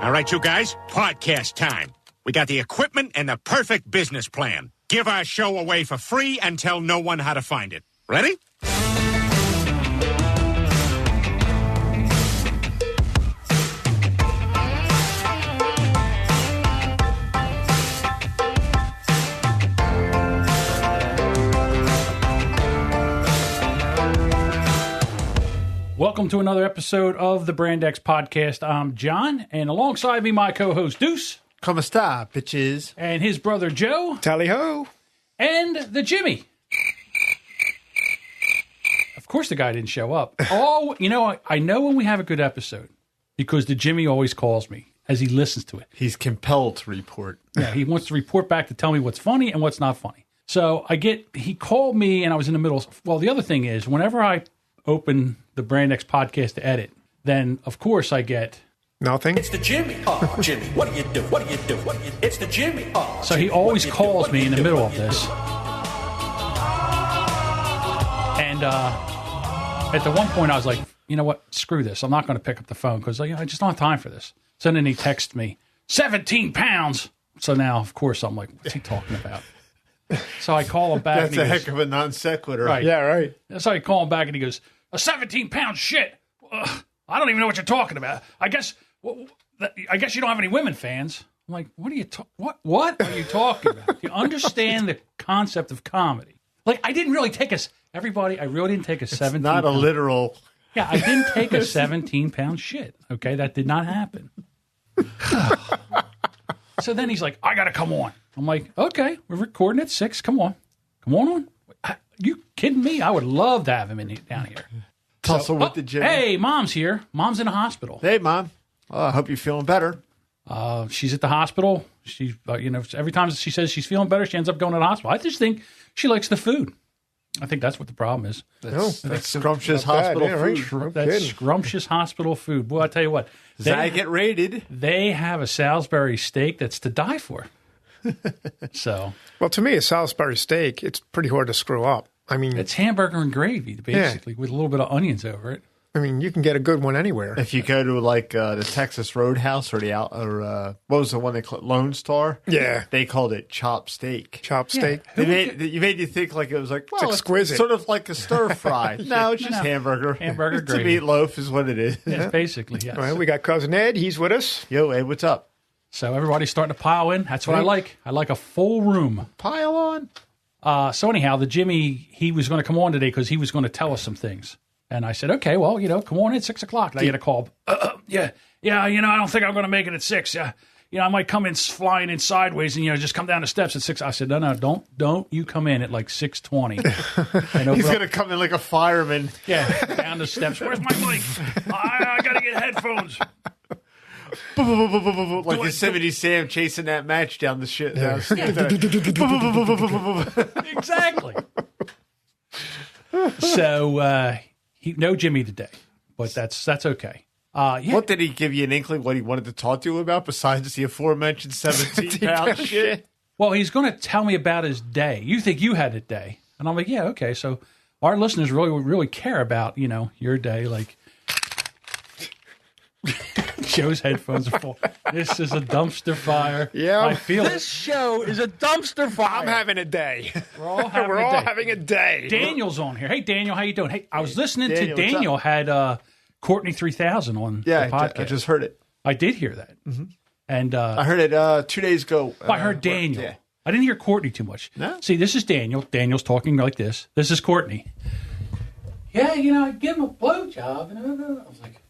All right, you guys, podcast time. We got the equipment and the perfect business plan. Give our show away for free and tell no one how to find it. Ready? Welcome to another episode of the Brand X Podcast. I'm John, and alongside me, my co-host Deuce. Como esta, bitches? And his brother Joe. Tally-ho. And the Jimmy. Of course the guy didn't show up. Oh, you know, I know when we have a good episode because the Jimmy always calls me as he listens to it. He's compelled to report. Yeah, he wants to report back to tell me what's funny and what's not funny. So he called me and I was in the middle. Well, the other thing is whenever I open the Brand X Podcast to edit, then of course I get nothing. It's the Jimmy. Oh, Jimmy, what do you do? What do you do? It's the Jimmy. Oh, so he always calls me in the middle of this. And at the one point I was like, you know what? Screw this. I'm not going to pick up the phone because I just don't have time for this. So then he texts me, 17 pounds. So now, of course, I'm like, what's he talking about? So I call him back. That's a heck of a non sequitur. Right. Yeah, right. So I call him back and he goes, a 17-pound shit. Ugh, I don't even know what you're talking about. I guess you don't have any women fans. I'm like, what are you what are you talking about? Do you understand the concept of comedy? Like, I didn't really take everybody, I really didn't take a 17. Not a literal. Yeah, I didn't take a 17-pound shit. Okay, that did not happen. So then he's like, I got to come on. I'm like, okay, we're recording at 6. Come on. Come on. You kidding me? I would love to have him down here. Tussle with the gym. Hey, Mom's here. Mom's in the hospital. Hey, Mom. I hope you're feeling better. She's at the hospital. She, every time she says she's feeling better, she ends up going to the hospital. I just think she likes the food. I think that's what the problem is. That's scrumptious hospital food. Right. That's scrumptious hospital food. Boy, I tell you what. Does that get rated? They have a Salisbury steak that's to die for. So, well, to me, a Salisbury steak, it's pretty hard to screw up. I mean, it's hamburger and gravy, basically, with a little bit of onions over it. I mean, you can get a good one anywhere. If you go to like the Texas Roadhouse or what was the one they called Lone Star? Yeah, they called it chop steak. Chop steak. Yeah. You made you think like it was like, well, it's exquisite, it's sort of like a stir fry. No, it's just hamburger. Hamburger it's gravy. A meatloaf is what it is. Yes, basically. Yes. All right, we got cousin Ed. He's with us. Yo, Ed, what's up? So everybody's starting to pile in. That's what I like. I like a full room. Pile on. So anyhow, the Jimmy, he was going to come on today because he was going to tell us some things. And I said, okay, well, come on in at 6 o'clock. And I get a call. Yeah, I don't think I'm going to make it at 6. Yeah, I might come in flying in sideways and, just come down the steps at 6. I said, no, don't you come in at like 6:20. He's going to come in like a fireman. Yeah, down the steps. Where's my mic? I got to get headphones. Like Yosemite Sam chasing that match down the shit. Exactly. So no Jimmy today, but that's okay. Yeah. What did he give you an inkling what he wanted to talk to you about besides the aforementioned 17-pound shit? Well, he's going to tell me about his day. You think you had a day, and I'm like, yeah, okay. So our listeners really care about your day, like. Joe's headphones are full. This is a dumpster fire. Yeah, I feel this show is a dumpster fire. I'm having a day. We're all having a day. Daniel's on here. Hey, Daniel, how you doing? Hey, I was listening to Daniel had Courtney 3000 on the podcast. I just heard it. I did hear that. Mm-hmm. And I heard it 2 days ago. I heard Daniel. Yeah. I didn't hear Courtney too much. No? See, this is Daniel. Daniel's talking like this. This is Courtney. Yeah, I give him a blowjob. And I was like,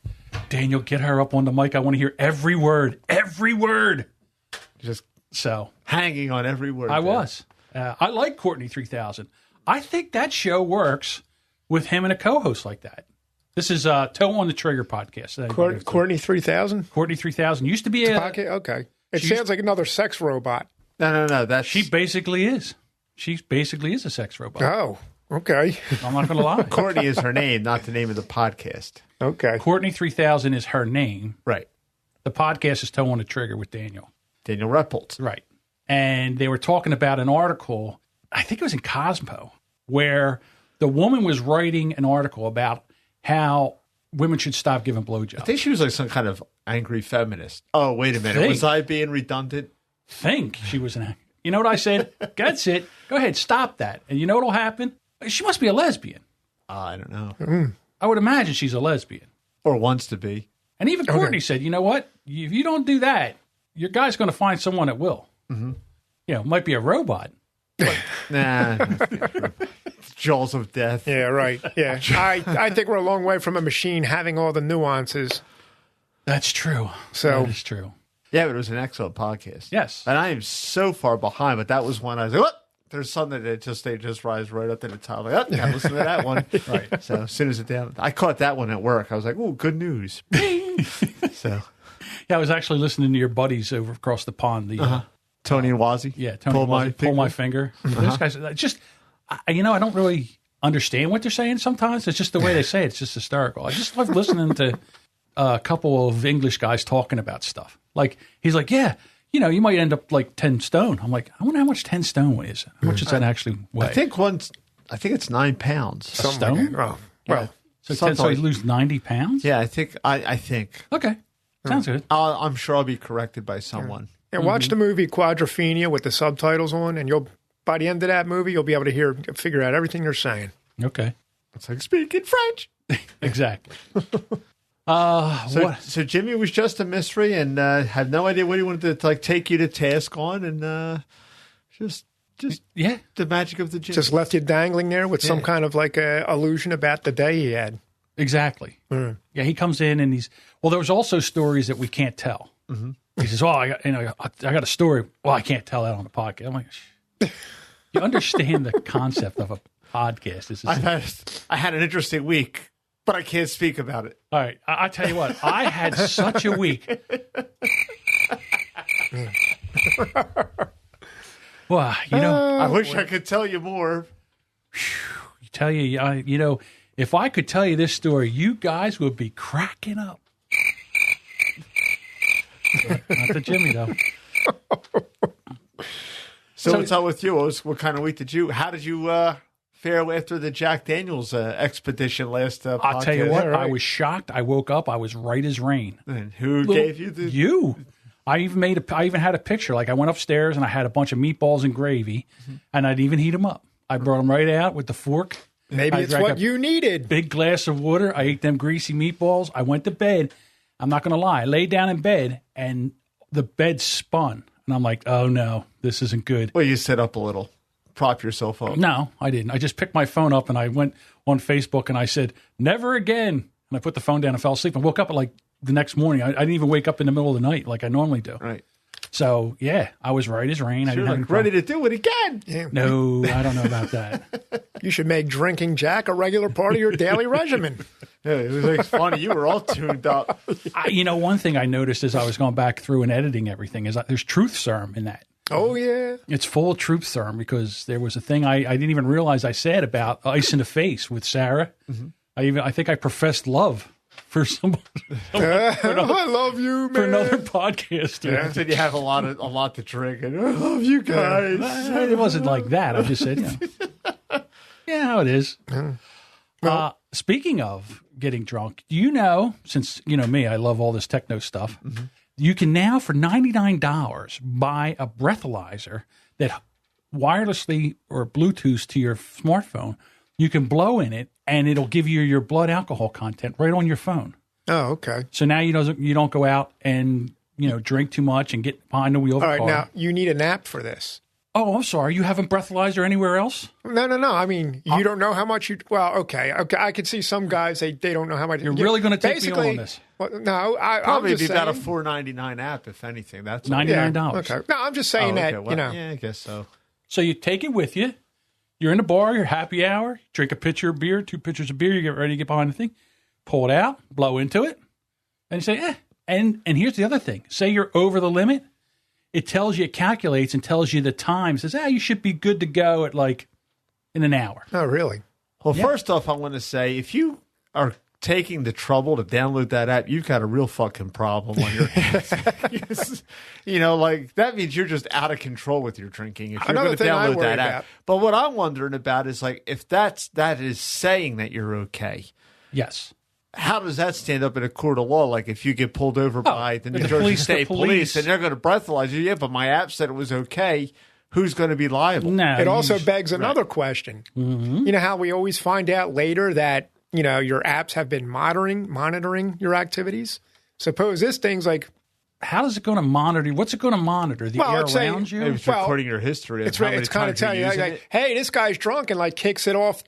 Daniel, get her up on the mic. I want to hear every word. Every word. Just so hanging on every word. I was. I like Courtney 3000. I think that show works with him and a co-host like that. This is Toe on the Trigger podcast. Courtney 3000? Courtney 3000 used to be a podcast. Okay. It sounds like another sex robot. No. She basically is. She basically is a sex robot. Oh, okay. I'm not going to lie. Courtney is her name, not the name of the podcast. Okay. Courtney 3000 is her name. Right. The podcast is Toe on the Trigger with Daniel. Daniel Reppold. Right. And they were talking about an article, I think it was in Cosmo, where the woman was writing an article about how women should stop giving blowjobs. I think she was like some kind of angry feminist. Oh, wait a minute. Was I being redundant? Think she was an. You know what I said? That's it. Go ahead, stop that. And you know what'll happen? She must be a lesbian. I don't know. I would imagine she's a lesbian. Or wants to be. And even Courtney said, you know what? If you don't do that, your guy's going to find someone that will. Mm-hmm. You know, it might be a robot. But... Nah. Jaws of death. Yeah, right. Yeah. I think we're a long way from a machine having all the nuances. That's true. That is true. Yeah, but it was an excellent podcast. Yes. And I am so far behind, but that was one I was like, what? There's something that just rise right up to the top. Like, oh, listen to that one. Right. So as soon as it down, I caught that one at work. I was like, oh, good news. So. Yeah, I was actually listening to your buddies over across the pond. The Tony and Wazzy. Yeah, Tony and Wazzy. Pull my finger. Those guys, just, I don't really understand what they're saying sometimes. It's just the way they say it. It's just hysterical. I just love listening to a couple of English guys talking about stuff. Like, he's like, yeah, you might end up like 10 stone. I'm like, I wonder how much 10 stone is. How much does that actually weigh? I think it's 9 pounds. A stone? Like oh, well. So you lose 90 pounds? Yeah, I think. Okay. Sounds good. I'm sure I'll be corrected by someone. Yeah, watch the movie Quadrophenia with the subtitles on, and by the end of that movie, you'll be able to figure out everything they're saying. Okay. It's like speaking French. Exactly. So Jimmy was just a mystery and had no idea what he wanted to take you to task on, and just the magic of the Jimmy. Just left you dangling there with some kind of like a illusion about the day he had. Exactly. Mm. Yeah, he comes in and there was also stories that we can't tell. Mm-hmm. He says, I got a story. Well, I can't tell that on the podcast. I'm like, you understand the concept of a podcast. I had an interesting week, but I can't speak about it. All right. I tell you what, I had such a week. Well, I wish I could tell you more. If I could tell you this story, you guys would be cracking up. Not the Jimmy, though. So what's up with you? What kind of week how did you fare after the Jack Daniels expedition last podcast? I'll tell you what, I was shocked. I woke up, I was right as rain. And who gave you the... You. I even had a picture. Like, I went upstairs and I had a bunch of meatballs and gravy, and I'd even heat them up. I brought them right out with the fork. Maybe it's what you needed. Big glass of water. I ate them greasy meatballs. I went to bed. I'm not going to lie. I laid down in bed, and the bed spun. And I'm like, oh, no, this isn't good. Well, you sit up a little. Prop yourself up. No, I didn't. I just picked my phone up, and I went on Facebook, and I said, never again. And I put the phone down and fell asleep and woke up at like the next morning. I didn't even wake up in the middle of the night like I normally do. Right. So, yeah, I was right as rain. So I didn't have ready to do it again. Yeah. No, I don't know about that. You should make drinking Jack a regular part of your daily regimen. Yeah, it was like funny. You were all tuned up. One thing I noticed as I was going back through and editing everything is there's truth serum in that. Oh, yeah. It's full of truth serum because there was a thing I didn't even realize I said about ice in the face with Sarah. Mm-hmm. I think I professed love for somebody. I love you, man. For another podcast. Yeah. Said you have a lot to drink. And I love you guys. It wasn't like that. I just said, yeah, how it is. Speaking of getting drunk, since you know me, I love all this techno stuff. Mm-hmm. You can now, for $99, buy a breathalyzer that wirelessly or Bluetooth to your smartphone. You can blow in it, and it'll give you your blood alcohol content right on your phone. Oh, okay. So now you don't go out and drink too much and get behind the wheel of a car. All right, now you need an app for this. Oh, I'm sorry. You haven't breathalyzer anywhere else? No. I mean, you don't know how much you... Well, okay. I could see some guys, they don't know how much... You're really going to take me on this? Well, no, probably I'm just be about a $4.99 app, if anything. That's $99. Yeah, okay. No, I'm just saying that, Yeah, I guess so. So you take it with you. You're in the bar, you're happy hour, drink a pitcher of beer, 2 pitchers of beer, you get ready to get behind the thing, pull it out, blow into it, and you say, And here's the other thing. Say you're over the limit. It calculates and tells you the time. It says, you should be good to go at in an hour. Oh, really? Well, first off, I want to say, if you are taking the trouble to download that app, you've got a real fucking problem on your hands. That means you're just out of control with your drinking if you're going to download that app. But what I'm wondering about is if that is saying that you're okay. Yes. how does that stand up in a court of law? Like if you get pulled over by the New Jersey State Police and they're going to breathalyze you, yeah, but my app said it was okay. Who's going to be liable? No, it also begs another question. You know how we always find out later that, you know, your apps have been monitoring your activities? Suppose this thing's like, how is it going to monitor? What's it going to monitor? The air around you? Maybe it's recording your history. It's kind of telling you, like, hey, this guy's drunk, and like kicks off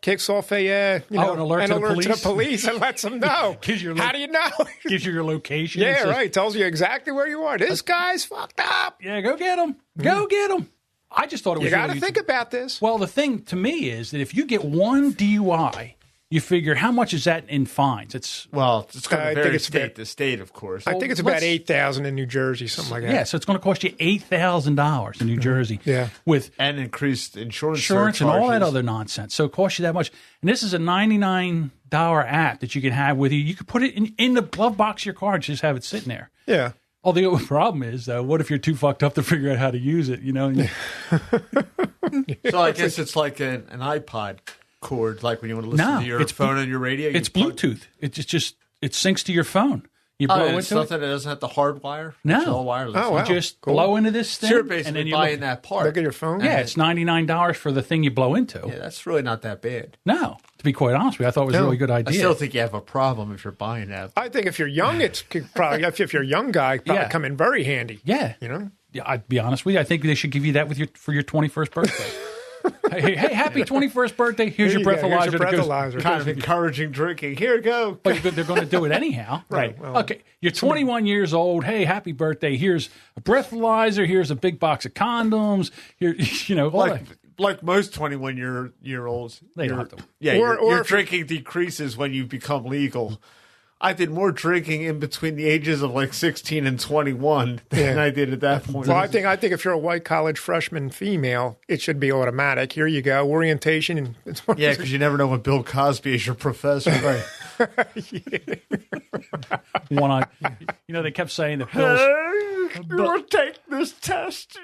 a an alert to the police and lets them know. How do you know? Gives you your location. Yeah, right. Tells you exactly where you are. This guy's fucked up. Yeah, go get him. Go get him. I just thought it was. You got to think about this. Well, the thing to me is that if you get one DUI. You figure how much is that in fines? It's going to vary state to state, of course. I think it's about $8,000 in New Jersey, something like that. Yeah, so it's going to cost you $8,000 in New Jersey. Yeah, with increased insurance and all that other nonsense. So it costs you that much. And this is a $99 app that you can have with you. You could put it in the glove box of your car and just have it sitting there. Yeah. Oh, the only problem is, though, what if you're too fucked up to figure out how to use it? You know. So I guess it's like an iPod cord, like when you want to listen to your phone and your radio. It's Bluetooth. It syncs to your phone. You blow into something that doesn't have the hardwire. No, it's all wireless. Oh, wow. You just blow into this thing. So you're basically and then buying that part. Look at your phone. Yeah, it's $99 for the thing you blow into. Yeah, that's really not that bad. No, to be quite honest with you, I thought it was a really good idea. I still think you have a problem if you're buying that. I think if you're young, it's probably if you're a young guy, probably come in very handy. Yeah, you know. Yeah, I'd be honest with you. I think they should give you that for your 21st birthday. Hey, happy 21st birthday. Here's your breathalyzer. Here's your breathalyzer. Kind of encouraging drinking. Here you go. But they're going to do it anyhow. Right. Well, okay. You're 21 years old. Hey, happy birthday. Here's a breathalyzer. Here's a big box of condoms. Here, you know, like most 21-year-olds. They don't have to. Yeah, your drinking decreases when you become legal. I did more drinking in between the ages of like 16 and 21 than I did at that point. Well, I think if you're a white college freshman female, it should be automatic. Here you go, orientation. And yeah, because you never know when Bill Cosby is your professor. Right. One eye. You know, they kept saying that Bill's... You will take this test.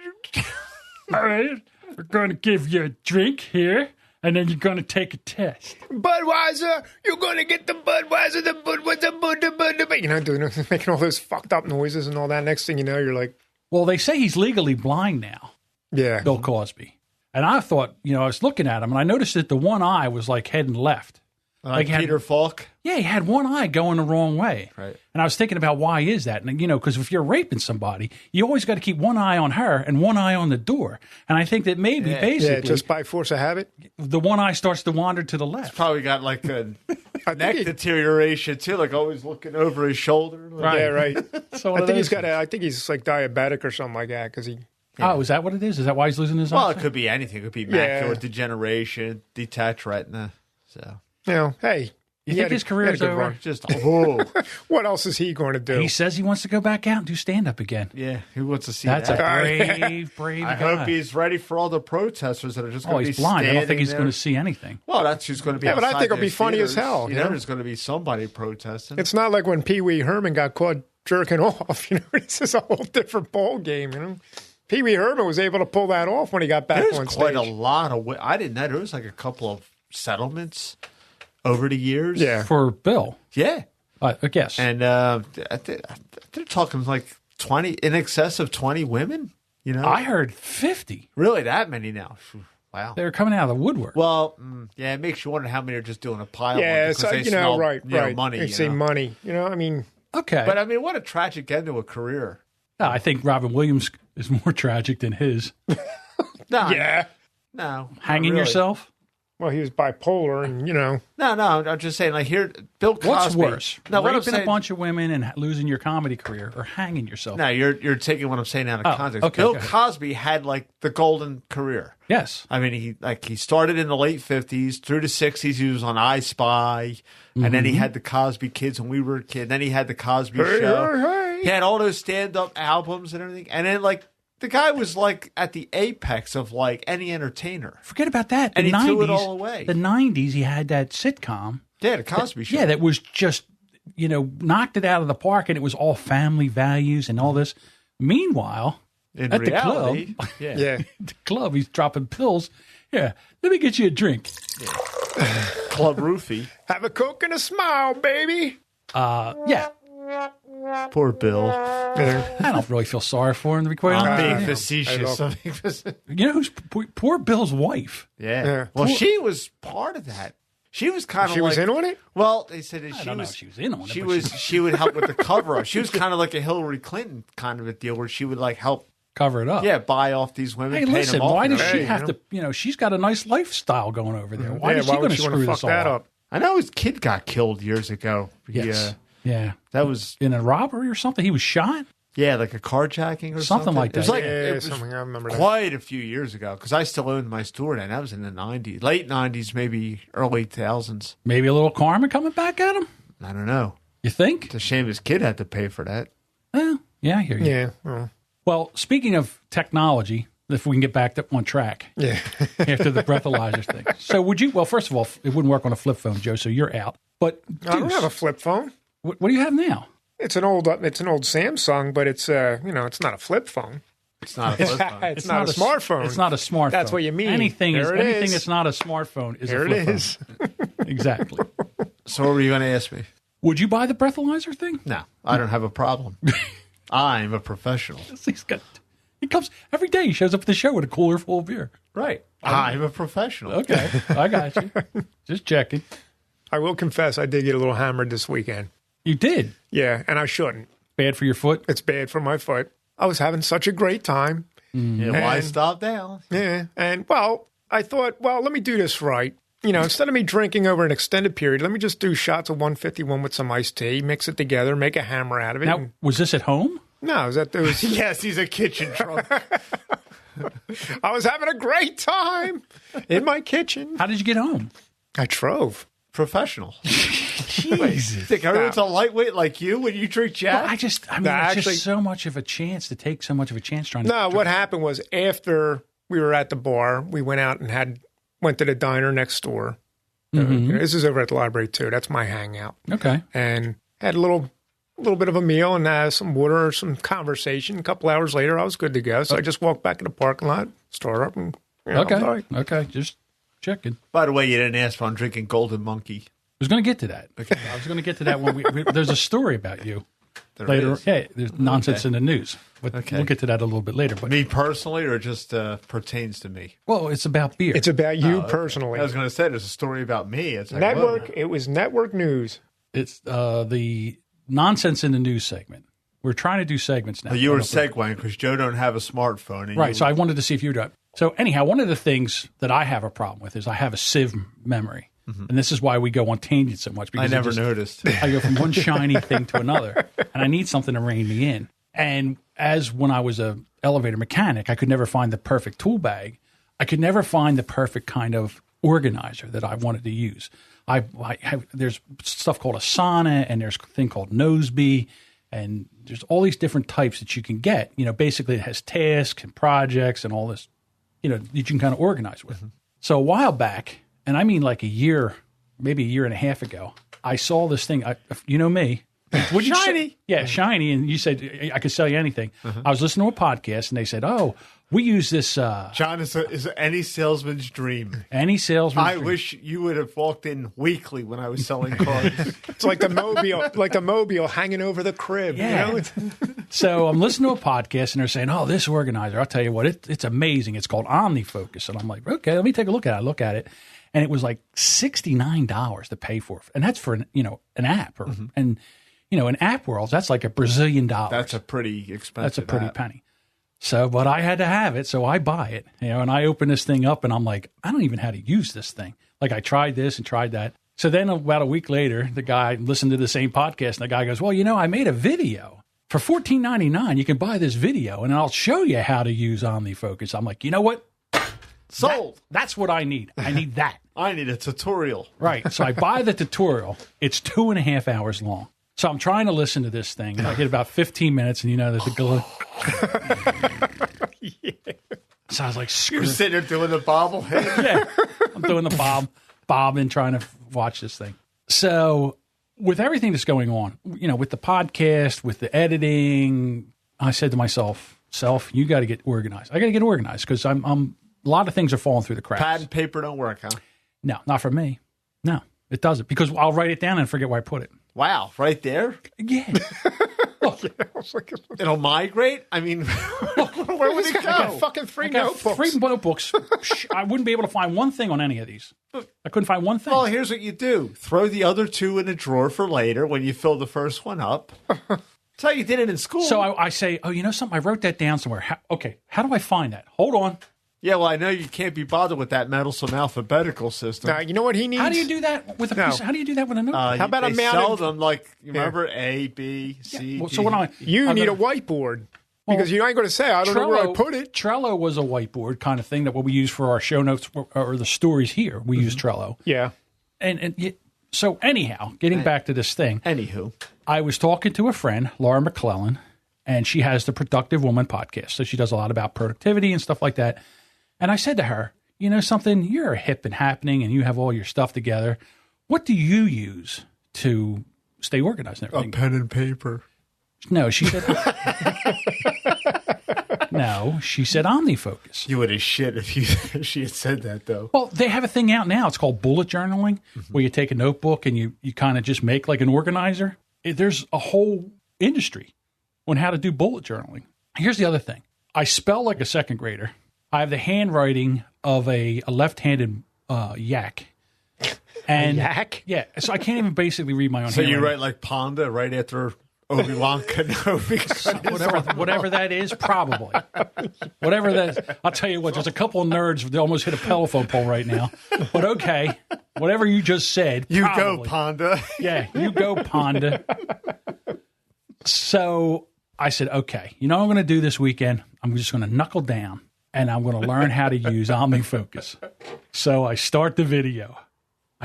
All right, we're going to give you a drink here. And then you're going to take a test. Budweiser, you're going to get the Budweiser, the Budweiser, you know, making all those fucked up noises and all that. Next thing you know, you're like... Well, they say he's legally blind now. Yeah. Bill Cosby. And I thought, you know, I was looking at him, and I noticed that the one eye was like heading left. Like Peter Falk? Yeah, he had one eye going the wrong way. Right. And I was thinking about why is that? And, you know, because if you're raping somebody, you always got to keep one eye on her and one eye on the door. And I think that maybe basically... Yeah, just by force of habit? The one eye starts to wander to the left. He's probably got like a neck deterioration, too, like always looking over his shoulder. Right. Yeah, right. So I think he's like diabetic or something like that because he... Yeah. Oh, is that what it is? Is that why he's losing his eye? Well, it could be anything. It could be macular degeneration, detached retina. So, you know, hey... You think his career is over? Just what else is he going to do? He says he wants to go back out and do stand-up again. Yeah, who wants to see That's that? a brave I guy. hope he's ready for all the protesters that are just going to be he's blind. I don't think he's there. going to see anything. Well, that's who's going to be but I think it'll be funny as hell. You know, there's going to be somebody protesting. It's not like when Pee Wee Herman got caught jerking off. You know, this is a whole different ball game, you know. Pee Wee Herman was able to pull that off when he got back on stage. Quite a lot of... I didn't know. There was like a couple of settlements over the years. Yeah. For Bill. Yeah. I guess. And they're talking like 20, in excess of 20 women, you know? I heard 50. Really, that many now? Wow. They're coming out of the woodwork. Well, yeah, it makes you wonder how many are just doing a pile. Yeah, so, they you know, smell, right. money. They say money. You know, I mean. Okay. But I mean, what a tragic end to a career. No, I think Robin Williams is more tragic than his. No. Yeah. No. Hanging yourself? Well, he was bipolar, and you know. No, I'm just saying. Like here, Bill Cosby. What's worse, raping a bunch of women and losing your comedy career, or hanging yourself? No, you're taking what I'm saying out of context. Okay, Bill Cosby had like the golden career. Yes, I mean he started in the late 50s through the 60s. He was on I Spy, and then he had the Cosby Kids when we were a kid. Then he had the Cosby Show. Hey. He had all those stand-up albums and everything, and then like. The guy was like at the apex of like any entertainer. Forget about that. And the he 90s, threw it all away. The 90s, he had that sitcom. Yeah, the Cosby Show. Yeah, that was just, you know, knocked it out of the park, and it was all family values and all this. Meanwhile, in at reality, the club, the club, he's dropping pills. Yeah, let me get you a drink. Club Roofie. Have a Coke and a smile, baby. Yeah. Poor Bill. I don't really feel sorry for him, to be quite I'm honest. being facetious. You know who's poor Bill's wife? Yeah. Well, she was part of that. She was kind of She like, was in on it? Well, they said that I don't know if she was in on it. She but was. She would help with the cover up. She was kind of like a Hillary Clinton kind of a deal, where she would like help. Cover it up. Yeah, buy off these women. Hey, pay listen, them off why and does she everything, have to? You know, she's got a nice lifestyle going over there. Why is she going to screw fuck this all that up? up? I know his kid got killed years ago. Yes. Yeah. That was In a robbery or something? He was shot? like a carjacking or Something like It was that. like Yeah, it was something I remember that. quite a few years ago because I still owned my store then. That was in the 90s, late 90s, maybe early 2000s. Maybe a little karma coming back at him? I don't know. You think? It's a shame his kid had to pay for that. Well, yeah, I hear you. Yeah. Well, speaking of technology, if we can get back on track Yeah. after the breathalyzer thing. So would you, well, first of all, it wouldn't work on a flip phone, Joe, so you're out. But I don't Deuce, have a flip phone. what do you have now? It's an old Samsung, but it's it's not a flip phone. It's not a flip phone. It's not a smartphone. It's not a smartphone. That's what you mean. Anything There it anything is. that's not a smartphone is There a flip it is. phone. Exactly. So what were you going to ask me? Would you buy the breathalyzer thing? No, I don't have a problem. I'm a professional. He comes every day. He shows up at the show with a cooler full of beer. Right. I'm a professional. Okay, I got you. Just checking. I will confess, I did get a little hammered this weekend. You did. Yeah, and I shouldn't. Bad for your foot. It's bad for my foot. I was having such a great time. Yeah, why stop now? Yeah, and I thought, let me do this right. Instead of me drinking over an extended period, let me just do shots of 151 with some iced tea, mix it together, make a hammer out of it. Now, was this at home? No, it was Yes, he's a kitchen drunk. I was having a great time in my kitchen. How did you get home? I drove. Professional. Jesus. Think everyone's a lightweight like you when you drink Jack? Well, it's actually- just so much of a chance to take so much of a chance trying to. No, what happened was after we were at the bar, we went out and went to the diner next door. This is over at the library too. That's my hangout. Okay. And had a little bit of a meal and some water, some conversation. A couple hours later, I was good to go. So I just walked back in the parking lot, started up, and I was all right. Okay. Just checking. By the way, you didn't ask if I'm drinking Golden Monkey. I was going to get to that. Okay. I was going to get to that when there's a story about you There later. is. Yeah, there's nonsense in the news. But we'll get to that a little bit later. But Me personally, or just pertains to me? well, it's about beer. It's about you personally. I was going to say there's a story about me. It's like, Network. whoa. It was network news. It's the nonsense in the news segment. We're trying to do segments now. But you were segueing because Joe don't have a smartphone. And Right. So I wanted to see if you were doing. So anyhow, one of the things that I have a problem with is I have a sieve memory. And this is why we go on tangents so much. Because I never noticed. I go from one shiny thing to another, and I need something to rein me in. And as when I was a elevator mechanic, I could never find the perfect tool bag. I could never find the perfect kind of organizer that I wanted to use. There's stuff called a Sana, and there's a thing called Noseby, and there's all these different types that you can get. Basically it has tasks and projects and all this, that you can kind of organize with. So a while back, and I mean like a year, maybe a year and a half ago, I saw this thing. You know me. What'd you Shiny. say? Yeah, shiny. And you said, I could sell you anything. I was listening to a podcast, and they said, oh, we use this. John is any salesman's dream. Any salesman. I wish you would have walked in weekly when I was selling cars. It's like the mobile hanging over the crib. Yeah. So I'm listening to a podcast, and they're saying, oh, this organizer, I'll tell you what, it's amazing. It's called OmniFocus. And I'm like, okay, let me take a look at it. I look at it. And it was like $69 to pay for it. And that's for an app. And, in app worlds, that's like $1 Brazilian. That's a pretty expensive That's a pretty app. penny. So, but I had to have it, so I buy it. And I open this thing up, and I'm like, I don't even know how to use this thing. Like, I tried this and tried that. So then about a week later, the guy listened to the same podcast, and the guy goes, well, I made a video. For $14.99, you can buy this video, and I'll show you how to use OmniFocus. I'm like, you know what? Sold. That's what I need. I need that. I need a tutorial. Right. So I buy the tutorial. It's 2.5 hours long. So I'm trying to listen to this thing. I get about 15 minutes, and that the So I was like, screw. You're sitting there doing the bobblehead. Yeah, I'm doing the bob and trying to watch this thing. So with everything that's going on, with the podcast, with the editing, I said to myself, you got to get organized. I got to get organized because I'm a lot of things are falling through the cracks. Pad and paper don't work, huh? No, not for me. No, it doesn't because I'll write it down and forget where I put it. Wow, right there? Yeah. It'll migrate? I mean, where would it I got go? fucking three I got notebooks. 3 notebooks. I wouldn't be able to find one thing on any of these. I couldn't find one thing. Well, here's what you do. Throw the other 2 in a drawer for later when you fill the first one up. That's how you did it in school. So I say, oh, you know something? I wrote that down somewhere. How do I find that? Hold on. Yeah, well, I know you can't be bothered with that meddlesome alphabetical system. Now, you know what he needs? How do you do that with a piece? How do you do that with a notebook? How about a they mounted- sell them like, you remember, A, B, C, Well, D. so what I You I'm need gonna- a whiteboard because you ain't going to say, I don't know where I put it. Trello was a whiteboard kind of thing that what we use for our show notes or the stories here. We use Trello. Yeah. So anyhow, getting back to this thing. Anywho. I was talking to a friend, Laura McClellan, and she has the Productive Woman podcast. So she does a lot about productivity and stuff like that. And I said to her, you know something, you're hip and happening and you have all your stuff together. What do you use to stay organized and everything? A pen and paper. No, she said, OmniFocus. You would have shit if she had said that, though. Well, they have a thing out now. It's called bullet journaling, where you take a notebook and you kind of just make like an organizer. There's a whole industry on how to do bullet journaling. Here's the other thing. I spell like a second grader. I have the handwriting of a left-handed yak. And yak? Yeah, so I can't even basically read my own So you handwriting. write like Ponda right after Obi-Wan Kenobi. Whatever that is, probably. Whatever that is. I'll tell you what, there's a couple of nerds that almost hit a telephone pole right now. But okay, whatever you just said. You probably. go, Ponda. Yeah, you go, Ponda. So I said, okay, you know what I'm going to do this weekend? I'm just going to knuckle down and I'm going to learn how to use OmniFocus. So I start the video.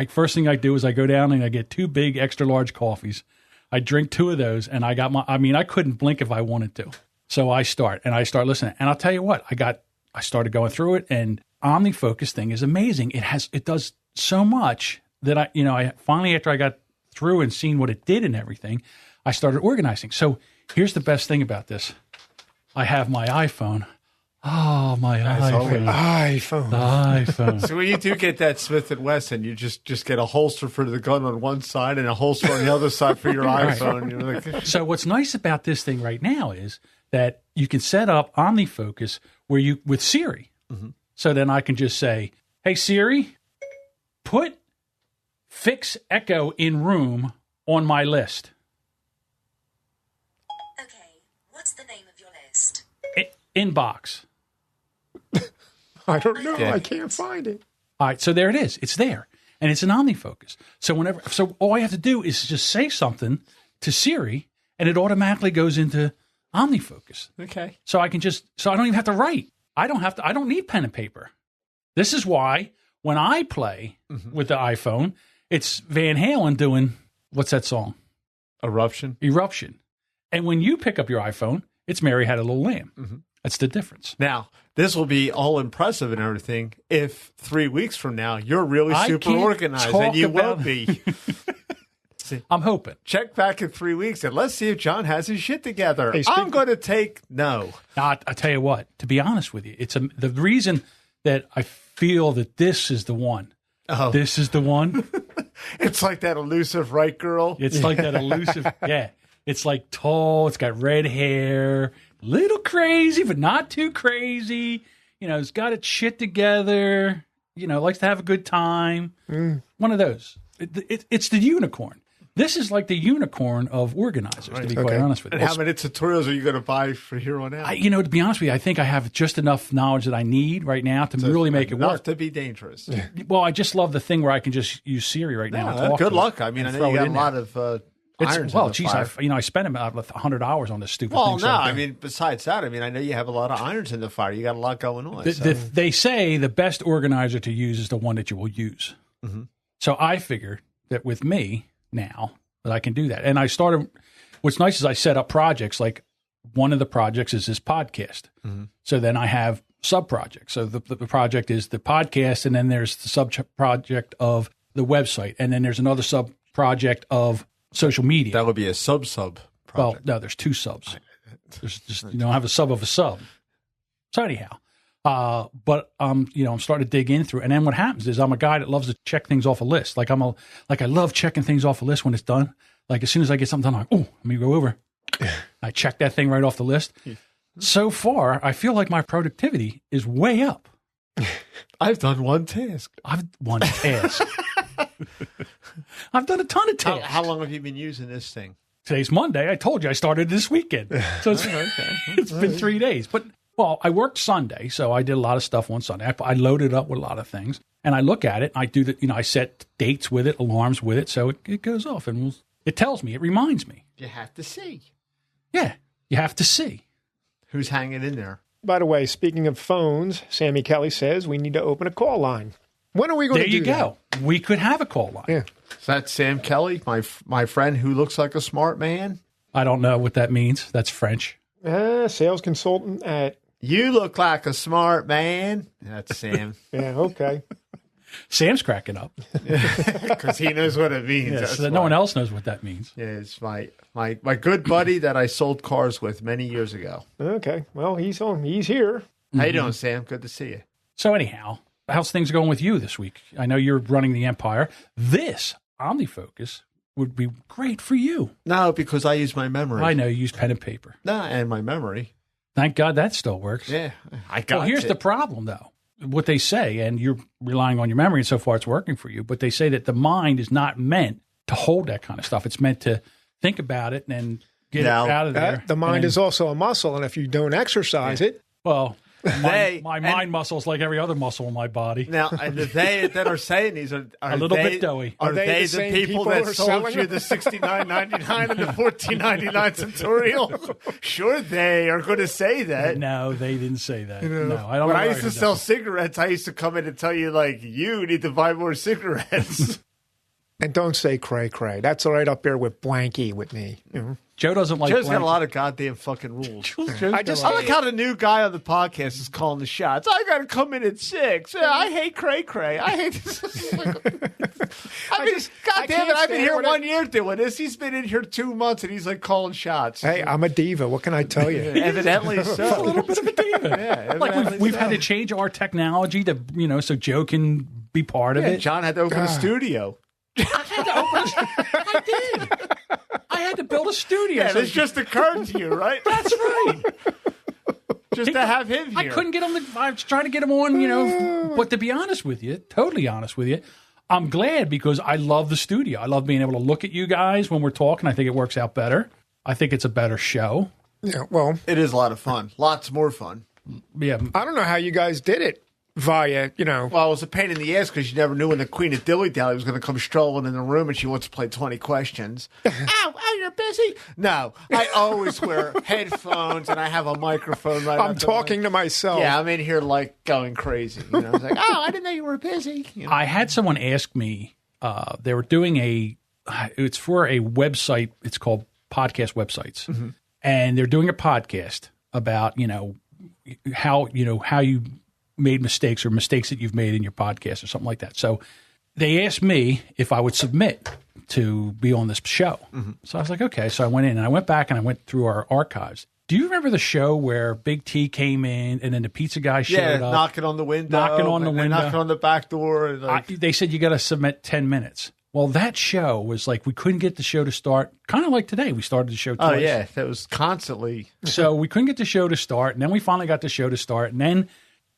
First thing I do is I go down and I get 2 big extra large coffees. I drink 2 of those and I couldn't blink if I wanted to. So I start listening. And I'll tell you what, I started going through it, and OmniFocus thing is amazing. It does so much that I finally, after I got through and seen what it did and everything, I started organizing. So here's the best thing about this. I have my iPhone. Oh, my iPhone. The iPhone. So when you do get that Smith & Wesson, you just get a holster for the gun on one side and a holster on the other side for your iPhone. You're like, so what's nice about this thing right now is that you can set up OmniFocus with Siri. Mm-hmm. So then I can just say, hey, Siri, put Fix Echo in room on my list. Okay, what's the name of your list? Inbox. I don't know. Yeah. I can't find it. All right, so there it is. It's there, and it's an OmniFocus. So all I have to do is just say something to Siri, and it automatically goes into OmniFocus. okay. So I don't even have to write. I don't need pen and paper. This is why when I play with the iPhone, it's Van Halen doing, what's that song? Eruption. And when you pick up your iPhone, it's Mary Had a Little Lamb. Mm-hmm. That's the difference. Now, this will be all impressive and everything if 3 weeks from now you're really super organized, and you won't be. I'm hoping. Check back in 3 weeks and let's see if John has his shit together. Hey, I'm going to take no. Now, I tell you what, to be honest with you, the reason that I feel that this is the one. Oh. This is the one. It's like that elusive right girl. It's like that elusive. Yeah. It's like tall. It's got red hair. Little crazy, but not too crazy. It's got its shit together. Likes to have a good time. One of those. It's the unicorn. This is like the unicorn of organizers, to be quite honest with you. And how many tutorials are you going to buy for here on out? To be honest with you, I think I have just enough knowledge that I need right now to really make it Enough work. to be dangerous. Well, I just love the thing where I can just use Siri right now. And talk Good to luck. it I mean, I and know you throw got it a in lot there. of irons. Well, in the geez, fire. I spent about 100 hours on this stupid Well, thing. no, so I mean, besides that, I know you have a lot of irons in the fire. You got a lot going on. They say the best organizer to use is the one that you will use. Mm-hmm. So I figured that with me now that I can do that. And I started, what's nice is I set up projects. Like one of the projects is this podcast. Mm-hmm. So then I have sub projects. So the project is the podcast, and then there's the sub project of the website. And then there's another sub project of social media. That would be a sub project. Well, no, there's 2 subs. There's just, you don't have a sub of a sub. So anyhow, but I'm starting to dig in through, and then what happens is I'm a guy that loves to check things off a list. I love checking things off a list when it's done. Like as soon as I get something done, I'm like, oh, let me go over. I check that thing right off the list. So far, I feel like my productivity is way up. I've done one task. I've done a ton of tasks. How long have you been using this thing? Today's Monday. I told you I started this weekend. So it's been 3 days. But, well, I worked Sunday, so I did a lot of stuff on Sunday. I loaded up with a lot of things. And I look at it, and I do that, I set dates with it, alarms with it, so it goes off. And it tells me, it reminds me. You have to see. Yeah, you have to see. Who's hanging in there? By the way, speaking of phones, Sammy Kelly says we need to open a call line. When are we going to do that? There you go. We could have a call line. Yeah. Is that Sam Kelly, my friend who looks like a smart man? I don't know what that means. That's French. Sales consultant at... You look like a smart man. That's Sam. Yeah, okay. Sam's cracking up. Because he knows what it means. Yeah, so that no one else knows what that means. Yeah, it's my good buddy that I sold cars with many years ago. Okay. Well, he's here. How you doing, Sam? Good to see you. So anyhow, how's things going with you this week? I know you're running the Empire. This OmniFocus would be great for you. No, because I use my memory. I know you use pen and paper. No, and my memory. Thank God that still works. Yeah, I got it. Well, here's the problem, though. What they say, and you're relying on your memory, and so far it's working for you, but they say that the mind is not meant to hold that kind of stuff. It's meant to think about it and get it out of there. The mind is also a muscle, and if you don't exercise it... Well... My mind muscles like every other muscle in my body. Now, and they that are saying these are a little bit doughy. Are they the people that sold you the $69.99 and the $14.99 Centurial? Sure, they are going to say that. No, they didn't say that. No, I don't. When I used to sell cigarettes, I used to come in and tell you, like, you need to buy more cigarettes. And don't say cray cray. That's right up there with blanky with me. Joe doesn't like. Joe's got a lot of goddamn fucking rules. I like how the new guy on the podcast is calling the shots. I got to come in at 6. Yeah, I hate cray cray. I hate this. Goddamn it! I've been here 1 year doing this. He's been in here 2 months and he's like calling shots. Hey, I'm a diva. What can I tell you? Evidently so. A little bit of a diva. Yeah, like we've had to change our technology to so Joe can be part of it. John had to open a studio. I did. I had to build a studio. Yeah, this just occurred to you, right? That's right. Just to have him here. I couldn't get him. I was trying to get him on, But to be honest with you, totally honest with you, I'm glad because I love the studio. I love being able to look at you guys when we're talking. I think it works out better. I think it's a better show. Yeah, well. It is a lot of fun. Lots more fun. Yeah. I don't know how you guys did it. Via, Well, it was a pain in the ass because you never knew when the Queen of Dilly Dally was going to come strolling in the room and she wants to play 20 questions. Ow, you're busy? No, I always wear headphones and I have a microphone right I'm talking to myself. Yeah, I'm in here like going crazy. I was like, I didn't know you were busy. I had someone ask me, they were doing it's for a website, it's called Podcast Websites. Mm-hmm. And they're doing a podcast about, how you made mistakes or mistakes that you've made in your podcast or something like that. So they asked me if I would submit to be on this show. Mm-hmm. So I was like, okay. So I went in and I went back and I went through our archives. Do you remember the show where Big T came in and then the pizza guy showed up? Yeah, knocking on the window. Knocking on the back door. They said you got to submit 10 minutes. Well, that show was like we couldn't get the show to start. Kind of like today. We started the show twice. Oh, yeah. That was constantly. So we couldn't get the show to start. And then we finally got the show to start. And then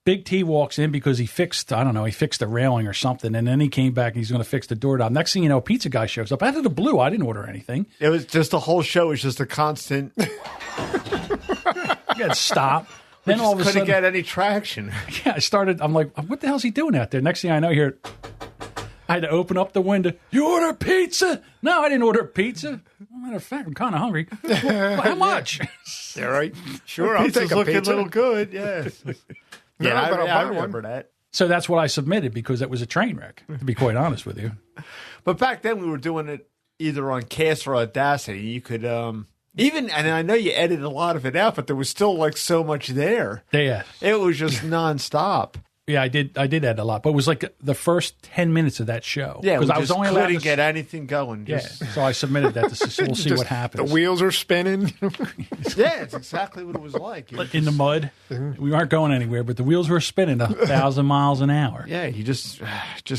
Big T walks in because he fixed the railing or something. And then he came back and he's going to fix the door knob. Next thing you know, a pizza guy shows up. Out of the blue, I didn't order anything. It was just the whole show was just a constant. You got to stop. Then all of a sudden, couldn't get any traction. Yeah, I'm like, what the hell's he doing out there? Next thing I know, here, I had to open up the window. You order pizza? No, I didn't order pizza. Matter of fact, I'm kind of hungry. Well, how much? Yeah, right. Sure, I'll take a looking pizza. A little good. Yes. Yeah, I remember that. So that's what I submitted because it was a train wreck, to be quite honest with you. But back then we were doing it either on Cast or Audacity. You could even, and I know you edited a lot of it out, but there was still like so much there. Yeah. It was just nonstop. Yeah, I did edit a lot, but it was like the first 10 minutes of that show. Yeah, because I was only allowed to get anything going. Just... Yeah, so I submitted that to we'll see what happens. The wheels are spinning. Yeah, it's exactly what it was like. In the mud, we aren't going anywhere, but the wheels were spinning 1,000 miles an hour. Yeah, you just